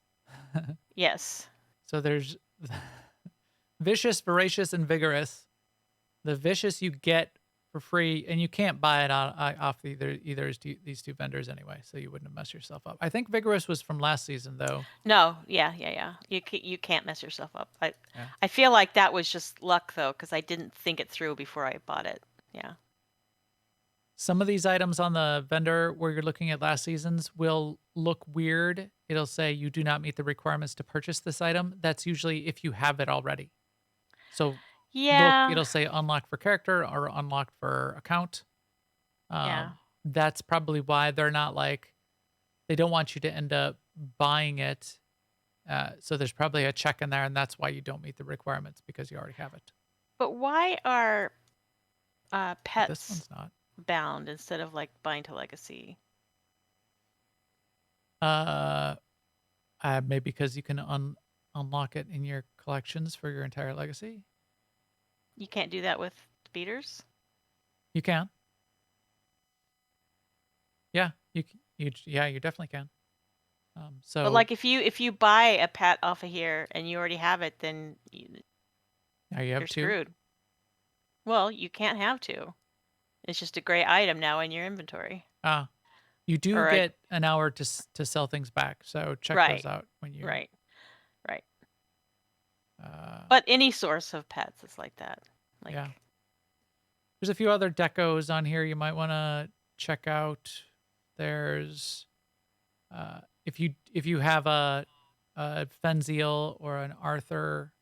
yes. So there's vicious, voracious, and vigorous. The vicious you get for free, and you can't buy it off either of these two vendors anyway, so you wouldn't mess yourself up. I think vigorous was from last season though. No, yeah. You can't mess yourself up. Yeah. I feel like that was just luck though cuz I didn't think it through before I bought it. Yeah. Some of these items on the vendor where you're looking at last season's will look weird. It'll say you do not meet the requirements to purchase this item. That's usually if you have it already. So look, Yeah. it'll say unlocked for character or unlocked for account. Yeah. That's probably why they're not like, they don't want you to end up buying it. So there's probably a check in there, and that's why you don't meet the requirements because you already have it. But why are But this pets one's not. bound instead of like bind to legacy? Uh, maybe because you can unlock it in your collections for your entire legacy. You can't do that with speeders? You can. Yeah, you definitely can. So But like if you buy a pet off of here and you already have it, then now you have you're two. screwed. Well, you can't have two. It's just a gray item now in your inventory. You do Or get an hour to sell things back, so check those right, out when you. right. Uh, But any source of pets is like that. Like yeah. There's a few other decos on here you might want to check out. There's if you have a Fenziel or an Arthur,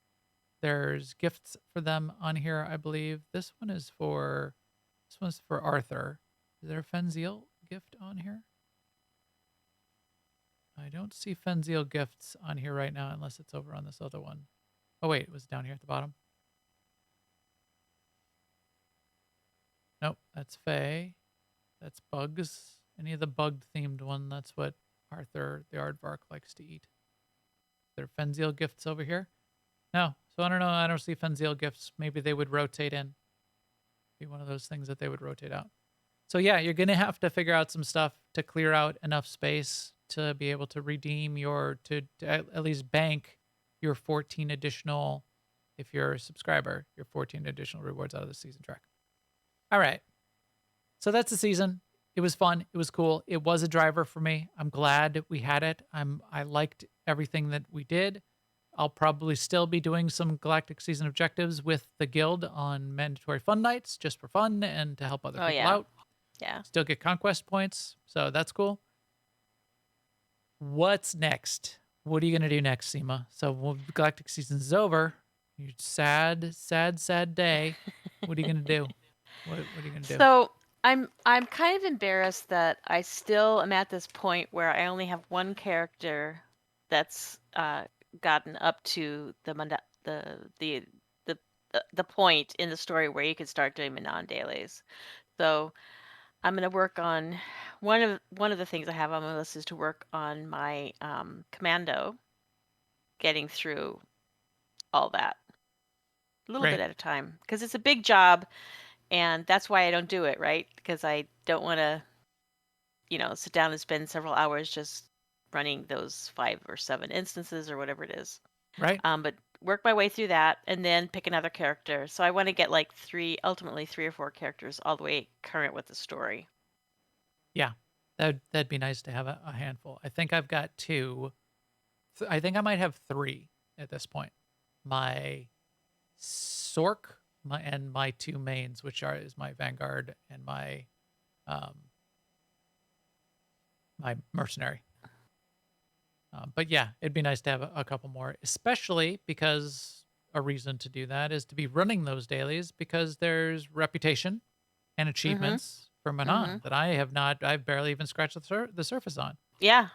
there's gifts for them on here, I believe. This one's for Arthur. Is there a Fenziel gift on here? I don't see Fenziel gifts on here right now unless it's over on this other one. Oh wait, it was down here at the bottom. Nope, that's Faye. That's Bugs. Any of the bug themed one, that's what Arthur the Aardvark likes to eat. There are Fenziel gifts over here? No. So I don't know. I don't see Fenziel gifts. Maybe they would rotate in. Be one of those things that they would rotate out. So yeah, you're going to have to figure out some stuff to clear out enough space to be able to redeem to at least bank your 14 additional, if you're a subscriber, your 14 additional rewards out of the season track. All right. So that's the season. It was fun. It was cool. It was a driver for me. I'm glad we had it. I liked everything that we did. I'll probably still be doing some Galactic season objectives with the guild on mandatory fun nights just for fun and to help other people out. Yeah. Still get conquest points. So that's cool. What's next? What are you going to do next, Seema? So Galactic season's over. You're sad day. What are you going to do? What are you going to do? So I'm kind of embarrassed that I still am at this point where I only have one character that's gotten up to the point in the story where you can start doing the non-dailies. So I'm going to work on one of the things I have on my list is to work on my commando, getting through all that a little bit Great. at a time because it's a big job, and that's why I don't do it, right? Because I don't want to, sit down and spend several hours just running those 5 or 7 instances or whatever it is. Right. But work my way through that and then pick another character. So I want to get like ultimately 3 or 4 characters all the way current with the story. Yeah, that'd be nice to have a handful. I think I've got 2. I think I might have 3 at this point. My Sork, and my 2 mains, which is my Vanguard and my my mercenary. But yeah, it'd be nice to have a couple more, especially because a reason to do that is to be running those dailies because there's reputation and achievements for Manon that I've barely even scratched the surface on. Yeah.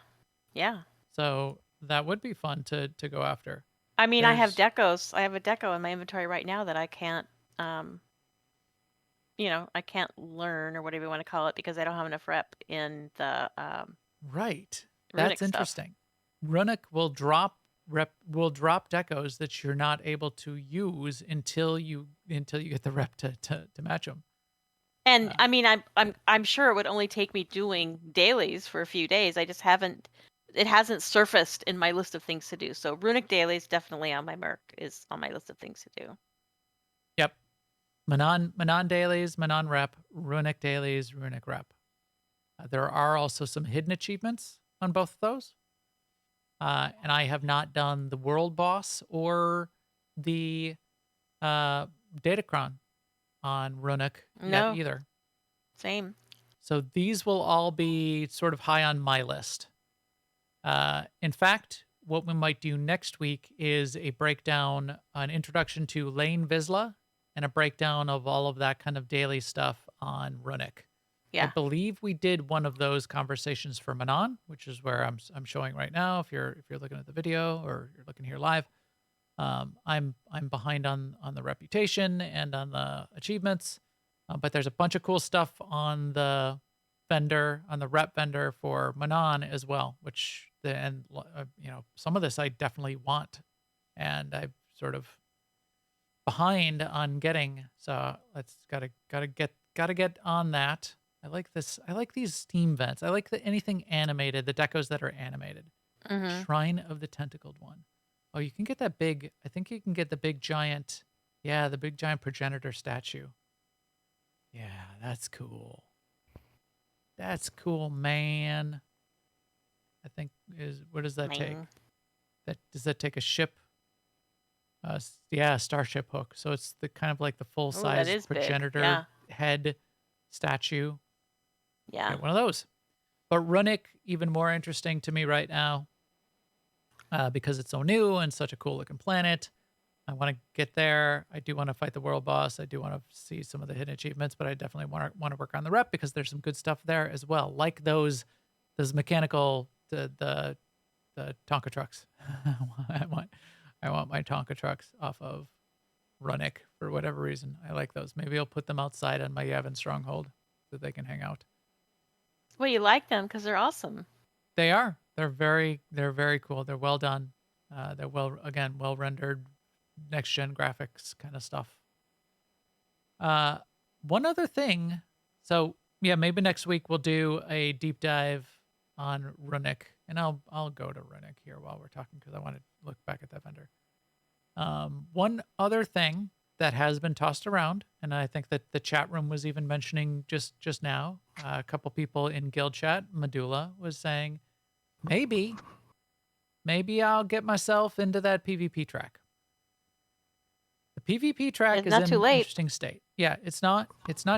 So that would be fun to go after. I mean, I have There's decos. I have a deco in my inventory right now that I can't, um, I can't learn or whatever you want to call it because I don't have enough rep in the right. That's runic stuff. interesting. Runic will drop decos that you're not able to use until you get the rep to match them. And Uh, I mean, I'm sure it would only take me doing dailies for a few days. I just haven't. It hasn't surfaced in my list of things to do. So runic dailies definitely on my Merc is on my list of things to do. yep. Manon dailies, Manon rep, runic dailies, runic rep. There are also some hidden achievements on both of those. And I have not done the world boss or the Datacron on runic yet No, either. same. So these will all be sort of high on my list. In fact, what we might do next week is a breakdown, an introduction to Lane Vizsla, and a breakdown of all of that kind of daily stuff on runic. I Yeah. believe we did one of those conversations for Manon, which is where I'm showing right now. If you're looking at the video or you're looking here live, I'm behind on the reputation and on the achievements, but there's a bunch of cool stuff on the rep vendor for Manon as well, which some of this I definitely want, and I'm sort of behind on getting. So let's gotta get on that. I like this. I like these Steam vents. I like anything animated, the decos that are animated. Mm-hmm. Shrine of the Tentacled One. Oh, you can get that big. I think you can get the big giant. Yeah, the big giant progenitor statue. Yeah, that's cool. That's cool, man. I think what does that take? Mine. Does that take a ship? Yeah, starship hook. So it's the kind of like the full Oh, that size is big. progenitor Yeah. head statue. Yeah. Get one of those. But Runic, even more interesting to me right now, because it's so new and such a cool looking planet. I want to get there. I do want to fight the world boss. I do want to see some of the hidden achievements, but I definitely want to work on the rep because there's some good stuff there as well, like those mechanical the Tonka trucks. I want my Tonka trucks off of Runic for whatever reason. I like those. Maybe I'll put them outside on my Yavin stronghold so they can hang out. Well, you like them because they're awesome. They are. They're very cool. They're well done. They're well rendered, next gen graphics kind of stuff. One other thing. So yeah, maybe next week we'll do a deep dive on Runic, and I'll go to Runic here while we're talking because I want to look back at that vendor. One other thing that has been tossed around, and I think that the chat room was even mentioning just now. A couple people in guild chat, Medulla was saying, maybe I'll get myself into that PvP track. The PvP track It's is not in too an late. interesting state. Yeah, it's not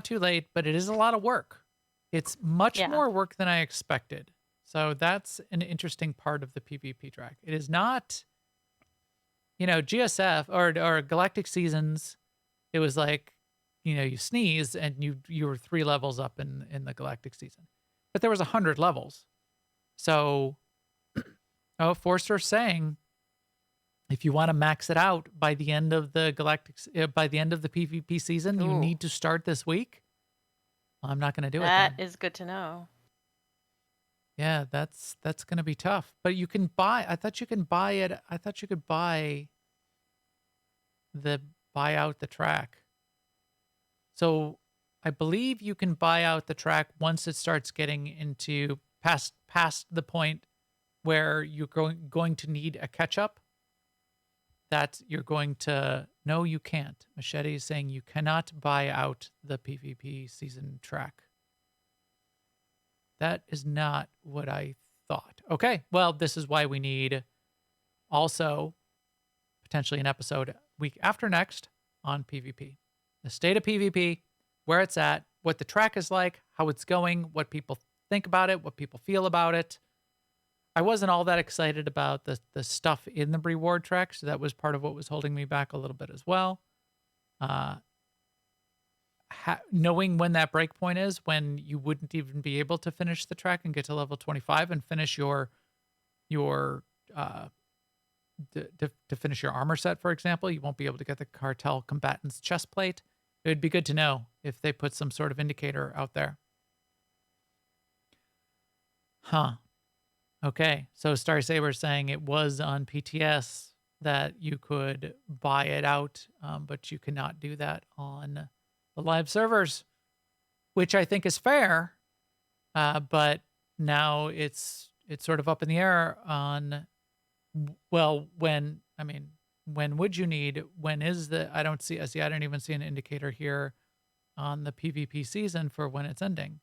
too late, but it is a lot of work. It's much Yeah. more work than I expected. So that's an interesting part of the PvP track. It is not, GSF or Galactic Seasons. It was like, you sneeze and you were 3 levels up in the Galactic season, but there was 100 levels. So, Forster's saying, if you want to max it out by the end of the by the end of the PvP season, you Ooh. need to start this week. I'm not going to do it. That Then. is good to know. Yeah, that's going to be tough. But you can buy. I thought you can buy it. I thought you could buy out the track. So I believe you can buy out the track once it starts getting into past the point where you're going to need a catch up. That you're going to no, you can't. Machete is saying you cannot buy out the PvP season track. That is not what I thought. Okay, well, this is why we need also potentially an episode week after next on PvP. The state of PvP, where it's at, what the track is like, how it's going, what people think about it, what people feel about it. I wasn't all that excited about the stuff in the reward track, so that was part of what was holding me back a little bit as well. Knowing when that break point is, when you wouldn't even be able to finish the track and get to level 25 and finish your to finish your armor set, for example. You won't be able to get the cartel combatant's chest plate. It would be good to know if they put some sort of indicator out there. Huh. Okay. So Star Saber saying it was on PTS that you could buy it out, but you cannot do that on the live servers, which I think is fair. But now it's sort of up in the air on, well, when would you need? When is the? I don't see. I don't even see an indicator here on the PvP season for when it's ending.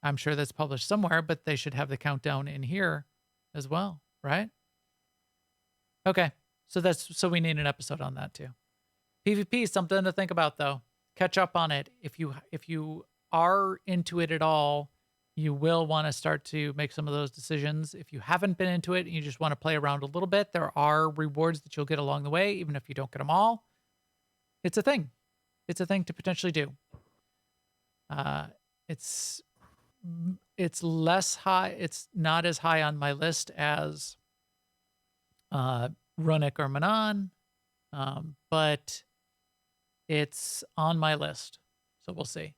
I'm sure that's published somewhere, but they should have the countdown in here as well, right? Okay. So we need an episode on that too. PvP is something to think about though. Catch up on it. If you are into it at all, you will want to start to make some of those decisions. If you haven't been into it and you just want to play around a little bit, there are rewards that you'll get along the way, even if you don't get them all. It's a thing. It's a thing to potentially do. It's less high. It's not as high on my list as Runic or Manon, but it's on my list. So we'll see.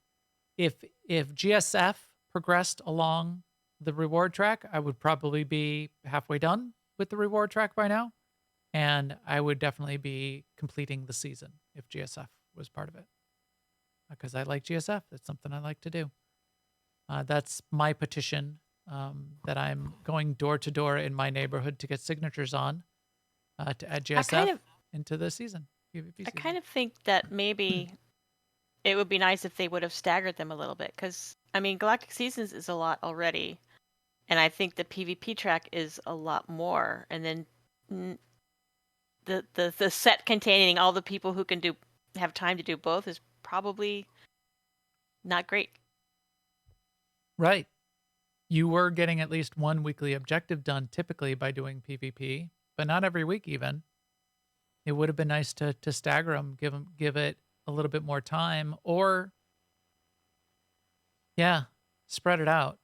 If GSF progressed along the reward track, I would probably be halfway done with the reward track by now, and I would definitely be completing the season if GSF was part of it, because I like GSF. That's something I like to do. That's my petition that I'm going door to door in my neighborhood to get signatures on to add GSF into the season. I kind of think that maybe it would be nice if they would have staggered them a little bit, because I mean, Galactic Seasons is a lot already, and I think the PvP track is a lot more, and then the set containing all the people who can have time to do both is probably not great. Right. You were getting at least one weekly objective done typically by doing PvP, but not every week even. It would have been nice to stagger them, give it a little bit more time, or spread it out.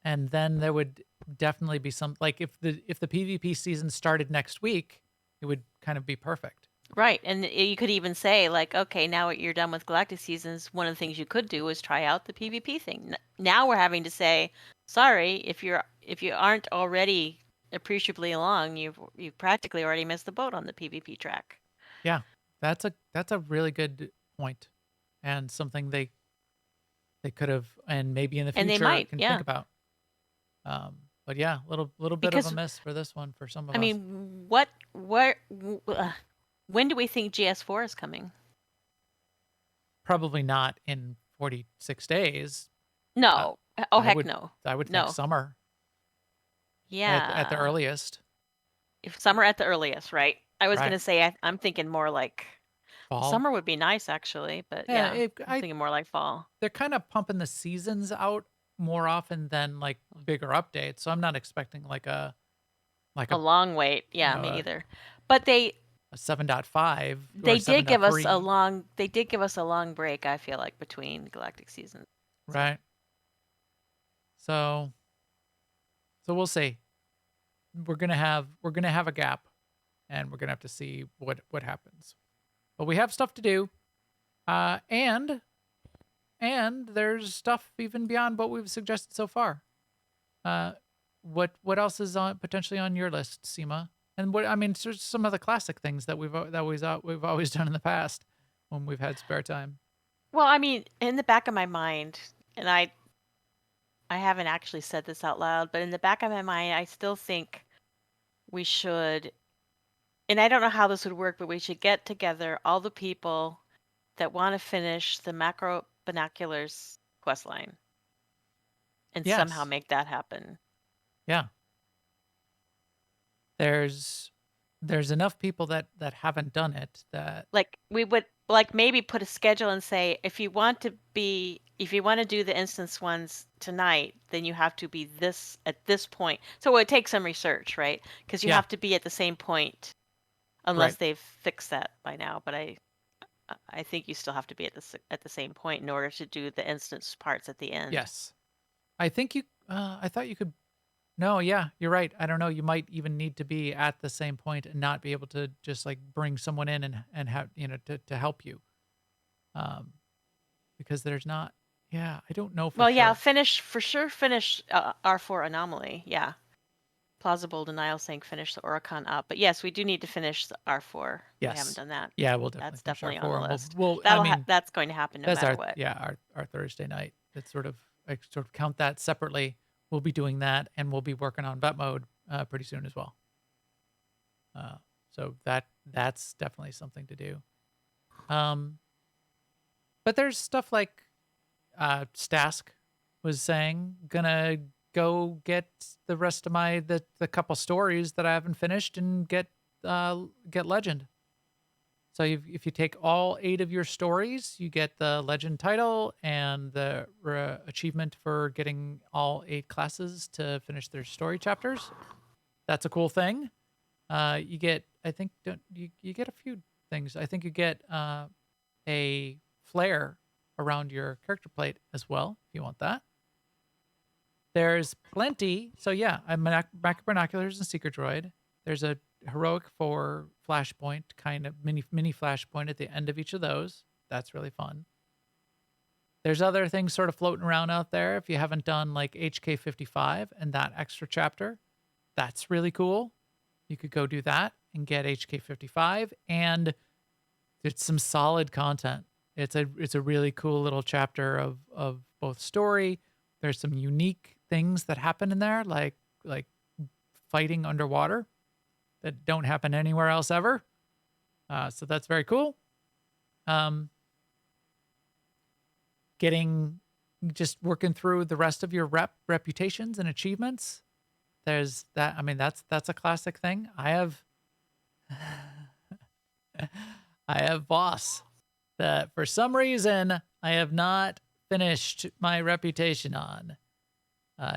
And then there would definitely be some, like if the PvP season started next week, it would kind of be perfect. Right, and you could even say, like, okay, now you're done with Galactic Seasons, one of the things you could do is try out the PvP thing. Now we're having to say, sorry, if you aren't already appreciably along, you've practically already missed the boat on the PvP track. Yeah, that's a really good point, and something they could have, and maybe in the future and they might, can think about. But yeah, little bit of a miss for this one for some of us. I mean, when do we think GS4 is coming? Probably not in 46 days. No. Heck no. I would think summer. Yeah. At the earliest. If summer at the earliest, right? I was going to say I'm thinking more like fall. Summer would be nice actually, but I'm thinking more like fall. They're kind of pumping the seasons out more often than like bigger updates, so I'm not expecting like a long wait. Yeah, me either. But a 7.5. They did give us a long. They did give us a long break. I feel like between Galactic Seasons. Right. So we'll see. We're gonna have a gap, and we're gonna have to see what happens. But we have stuff to do, and there's stuff even beyond what we've suggested so far. What else is potentially on your list, Seema? And there's some of the classic things that we've always done in the past when we've had spare time. Well, I mean, in the back of my mind, and I haven't actually said this out loud, but in the back of my mind, I still think we should, and I don't know how this would work, but we should get together all the people that want to finish the Macro Binoculars questline and somehow make that happen. Yeah. There's enough people that haven't done it that like we would like maybe put a schedule and say if you want to do the instance ones tonight, then you have to be at this point. So it would take some research, right? Because you have to be at the same point unless they've fixed that by now. But I think you still have to be at the same point in order to do the instance parts at the end. Yes. I think you I thought you could No, yeah, you're right. I don't know. You might even need to be at the same point and not be able to just like bring someone in and have to help you. Um, because there's not. Yeah, I don't know for Well, yeah, sure. finish for sure. Finish R4 anomaly. Yeah, plausible denial saying finish the Oricon up. But yes, we do need to finish the R4. We haven't Yes. done that. Yeah, we'll definitely That's finish our definitely on four, the and list. I mean, That's going to happen no that's matter what. our Thursday night. It's sort of I sort of count that separately. We'll be doing that, and we'll be working on vet mode pretty soon as well. So that's definitely something to do. But there's stuff like Stask was saying, gonna go get the rest of the couple stories that I haven't finished and get legend. So if you take all 8 of your stories, you get the legend title and the achievement for getting all 8 classes to finish their story chapters. That's a cool thing. You get, I think, you get a few things. I think you get a flare around your character plate as well, if you want that. There's plenty. So yeah, I'm Macro Binoculars and Secret Droid. There's a heroic 4 flashpoint, kind of mini flashpoint at the end of each of those. That's really fun. There's other things sort of floating around out there. If you haven't done like HK 55 and that extra chapter, that's really cool. You could go do that and get HK 55, and it's some solid content. It's a really cool little chapter of both story. There's some unique things that happen in there, like fighting underwater that don't happen anywhere else ever. So that's very cool. Just working through the rest of your reputations and achievements. There's that. I mean, that's a classic thing. I have boss that for some reason I have not finished my reputation on.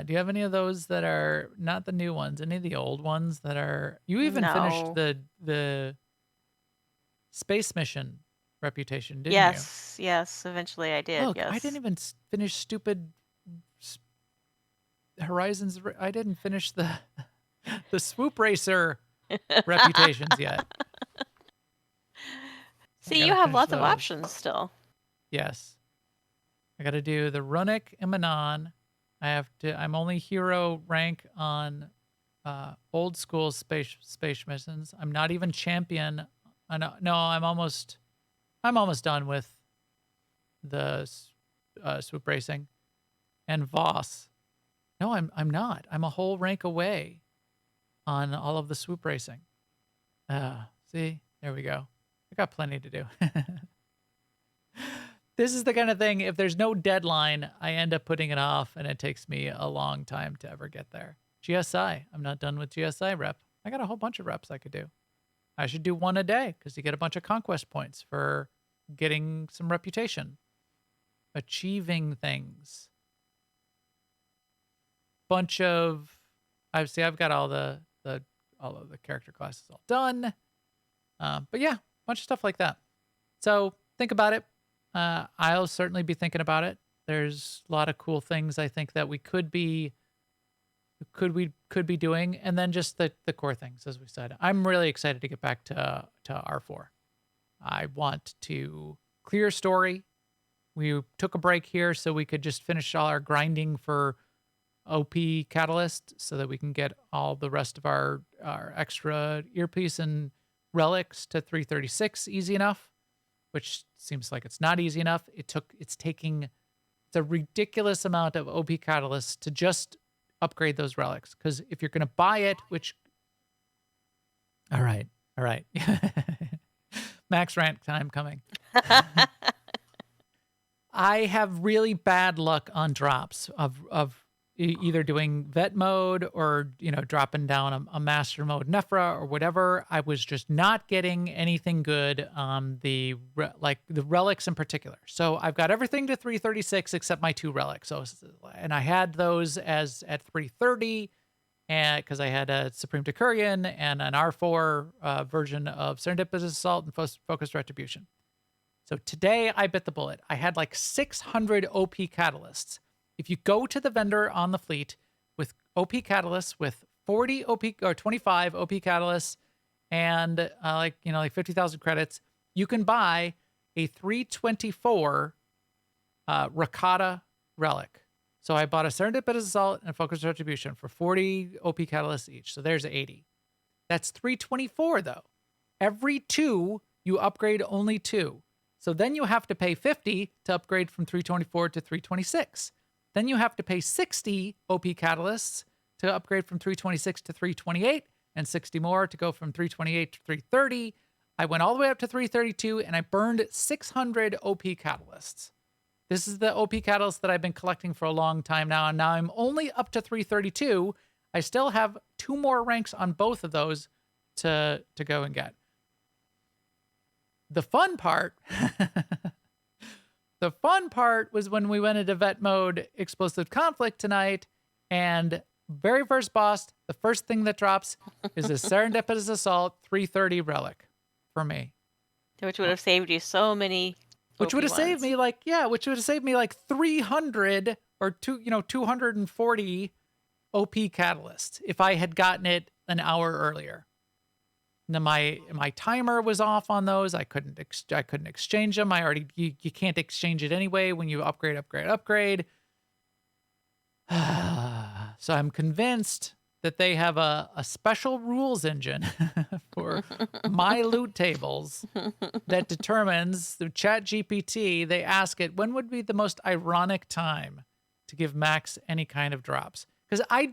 Do you have any of those that are not the new ones? Any of the old ones that are? You even finished No. the space mission reputation, didn't you? Yes. Eventually, I did. Look, Yes. I didn't even finish stupid Horizons. I didn't finish the swoop racer reputations yet. See, you gotta have finish lots of those. options still. Yes. I got to do the Runic and Manon. I'm only hero rank on old school space missions. I'm not even champion. No, I'm almost done with the swoop racing and Voss. No, I'm not. I'm a whole rank away on all of the swoop racing. See, there we go. I got plenty to do. This is the kind of thing, if there's no deadline, I end up putting it off and it takes me a long time to ever get there. GSI, I'm not done with GSI rep. I got a whole bunch of reps I could do. I should do one a day because you get a bunch of conquest points for getting some reputation, achieving things. I've got all of the character classes all done. But yeah, a bunch of stuff like that. So think about it. I'll certainly be thinking about it. There's a lot of cool things I think that we could be doing, and then just the core things, as we said. I'm really excited to get back to R4. I want to clear story. We took a break here so we could just finish all our grinding for OP Catalyst so that we can get all the rest of our extra earpiece and relics to 336 easy enough, which seems like it's not easy enough. It's a ridiculous amount of OP Catalysts to just upgrade those relics. Because if you're going to buy it, all right. Max rant time coming. I have really bad luck on drops of either doing vet mode or, dropping down a master mode Nephra or whatever. I was just not getting anything good on the relics in particular. So I've got everything to 336 except my 2 relics. And I had those at 330 and because I had a Supreme Decurion and an R4 version of Serendipitous Assault and Focused Retribution. So today I bit the bullet. I had like 600 OP catalysts. If you go to the vendor on the fleet with OP catalysts with 40 OP or 25 OP catalysts and like 50,000 credits, you can buy a 324 Rakata relic. So I bought a Serendipitous Assault and a Focused Retribution for 40 OP catalysts each. So there's 80. That's 324 though. Every 2, you upgrade only 2. So then you have to pay 50 to upgrade from 324 to 326. Then you have to pay 60 OP catalysts to upgrade from 326 to 328 and 60 more to go from 328 to 330. I went all the way up to 332 and I burned 600 OP catalysts. This is the OP catalyst that I've been collecting for a long time now, and now I'm only up to 332. I still have 2 more ranks on both of those to go and get. The fun part, was when we went into vet mode explosive conflict tonight, and very first boss, the first thing that drops is a Serendipitous Assault 330 relic for me. Which would have saved you so many. Which would have saved me like 300 or 240 OP catalyst if I had gotten it an hour earlier. Now my timer was off on those. I couldn't exchange them. You can't exchange it anyway when you upgrade. So I'm convinced that they have a special rules engine for my loot tables that determines through ChatGPT. They ask it, when would be the most ironic time to give Max any kind of drops? Because I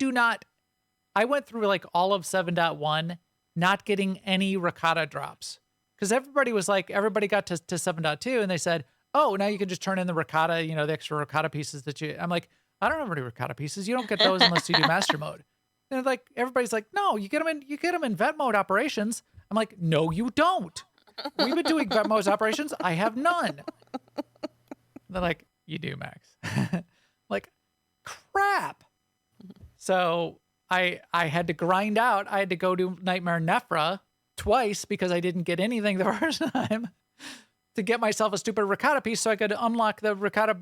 went through like all of 7.1 not getting any Rakata drops. Because everybody got to 7.2 and they said, oh, now you can just turn in the Rakata, the extra Rakata pieces I'm like, I don't have any Rakata pieces. You don't get those unless you do master mode. And like everybody's like, no, you get them in vet mode operations. I'm like, no, you don't. We've been doing vet mode operations. I have none. They're like, you do, Max. Like, crap. So I had to grind out. I had to go to Nightmare Nephra twice because I didn't get anything the first time to get myself a stupid Rakata piece so I could unlock the Rakata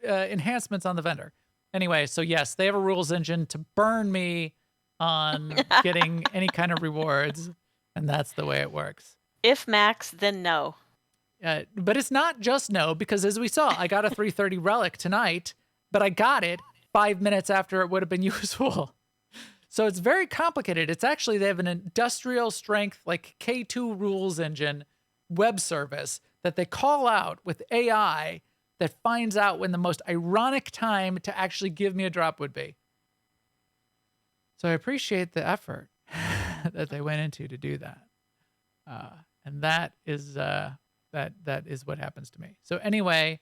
enhancements on the vendor. Anyway, so yes, they have a rules engine to burn me on getting any kind of rewards, and that's the way it works. If Max, then no. But it's not just no, because as we saw, I got a 330 relic tonight, but I got it 5 minutes after it would have been useful. So it's very complicated. It's actually, they have an industrial strength, like K2 rules engine web service that they call out with AI that finds out when the most ironic time to actually give me a drop would be. So I appreciate the effort that they went into to do that. And that is that is what happens to me. So anyway,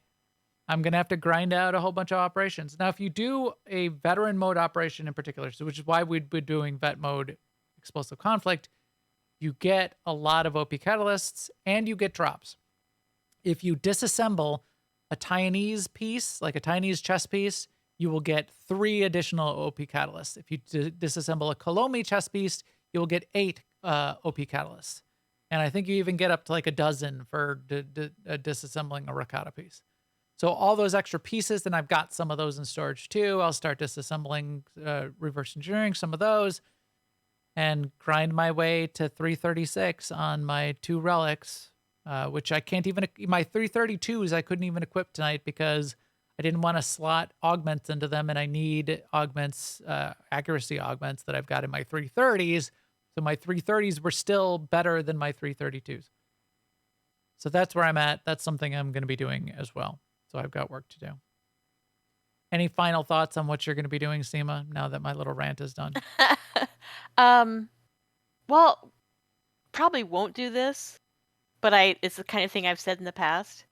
I'm going to have to grind out a whole bunch of operations. Now, if you do a veteran mode operation in particular, so which is why we'd be doing vet mode explosive conflict, you get a lot of OP catalysts and you get drops. If you disassemble a Taiwanese piece, like a Taiwanese chess piece, you will get 3 additional OP catalysts. If you disassemble a Kolomi chess piece, you will get 8 OP catalysts. And I think you even get up to like a dozen for disassembling a Rakata piece. So all those extra pieces, and I've got some of those in storage too. I'll start disassembling, reverse engineering some of those, and grind my way to 336 on my 2 relics, which I can't even, my 332s I couldn't even equip tonight because I didn't want to slot augments into them, and I need augments, accuracy augments that I've got in my 330s. So my 330s were still better than my 332s. So that's where I'm at. That's something I'm going to be doing as well. So I've got work to do. Any final thoughts on what you're going to be doing, Seema, now that my little rant is done? Well, probably won't do this, but it's the kind of thing I've said in the past.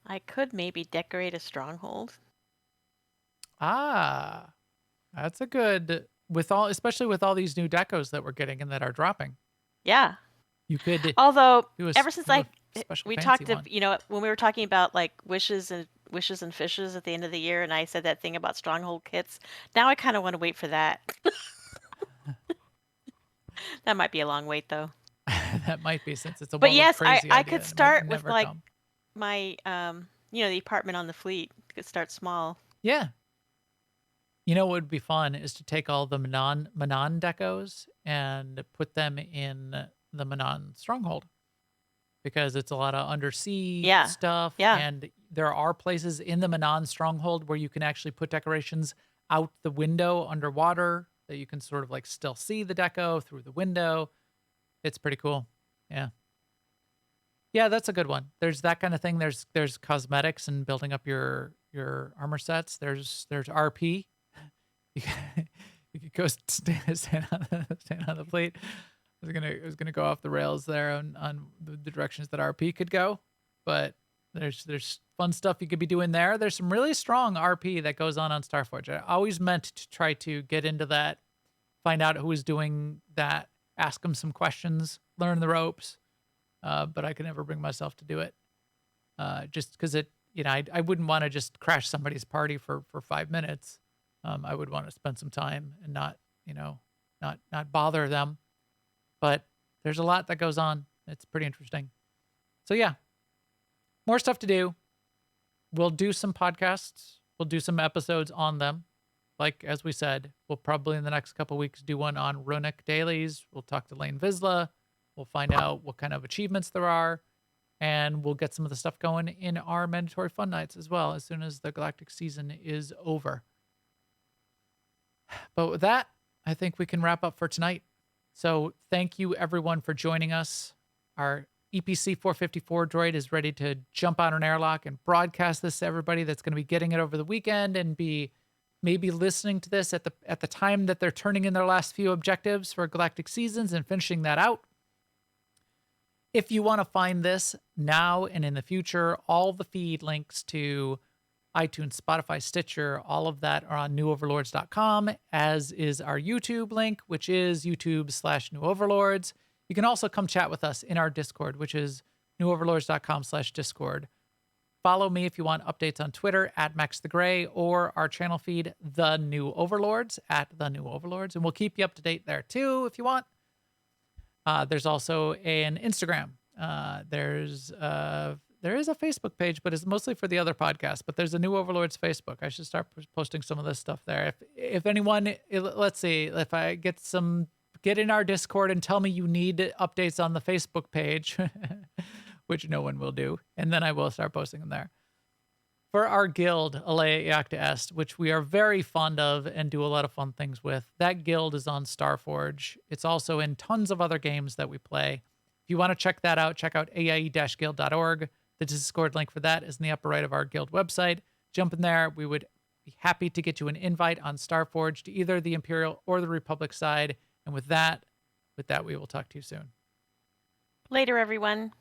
I could maybe decorate a stronghold. Ah, that's a good, especially with all these new decos that we're getting and that are dropping. Yeah. You could. Although ever since we talked, one. When we were talking about like wishes and fishes at the end of the year, and I said that thing about stronghold kits. Now I kind of want to wait for that. That might be a long wait though. That might be, since it's a. But yes, crazy I idea. could start with like my the apartment on the fleet. Could start small. Yeah. You know what would be fun is to take all the Manon decos and put them in the Manon stronghold, because it's a lot of undersea Yeah. stuff, Yeah. and there are places in the Manon stronghold where you can actually put decorations out the window underwater that you can sort of like still see the deco through the window. It's pretty cool. Yeah. Yeah, that's a good one. There's that kind of thing. There's cosmetics and building up your armor sets. There's RP. You can, you could go stand on the plate. I was gonna go off the rails there on the directions that RP could go, but there's fun stuff you could be doing there. There's some really strong RP that goes on Starforge. I always meant to try to get into that, find out who was doing that, ask them some questions, learn the ropes, but I could never bring myself to do it, just because I wouldn't want to just crash somebody's party for 5 minutes. I would want to spend some time and not not bother them. But there's a lot that goes on. It's pretty interesting. So yeah, more stuff to do. We'll do some podcasts. We'll do some episodes on them. Like, as we said, we'll probably in the next couple weeks do one on runic dailies. We'll talk to Lane Vizsla. We'll find out what kind of achievements there are. And we'll get some of the stuff going in our mandatory fun nights as well, as soon as the Galactic season is over. But with that, I think we can wrap up for tonight. So thank you everyone for joining us. Our EPC 454 droid is ready to jump on an airlock and broadcast this to everybody that's going to be getting it over the weekend and be maybe listening to this at the time that they're turning in their last few objectives for Galactic Seasons and finishing that out. If you want to find this now and in the future, all the feed links to iTunes, Spotify, Stitcher, all of that are on newoverlords.com, as is our YouTube link, which is YouTube/newoverlords. You can also come chat with us in our Discord, which is newoverlords.com/Discord. Follow me if you want updates on Twitter @MaxTheGray, or our channel feed, The New Overlords, @TheNewOverlords. And we'll keep you up to date there too if you want. There's also an Instagram. There is a Facebook page, but it's mostly for the other podcasts. But there's a New Overlords Facebook. I should start posting some of this stuff there. If anyone, let's see, if I get in our Discord and tell me you need updates on the Facebook page, which no one will do, and then I will start posting them there. For our guild, Alea Iacta Est, which we are very fond of and do a lot of fun things with, that guild is on Starforge. It's also in tons of other games that we play. If you want to check that out, check out aie-guild.org. The Discord link for that is in the upper right of our guild website. Jump in there. We would be happy to get you an invite on Starforge to either the Imperial or the Republic side. And with that, we will talk to you soon. Later, everyone.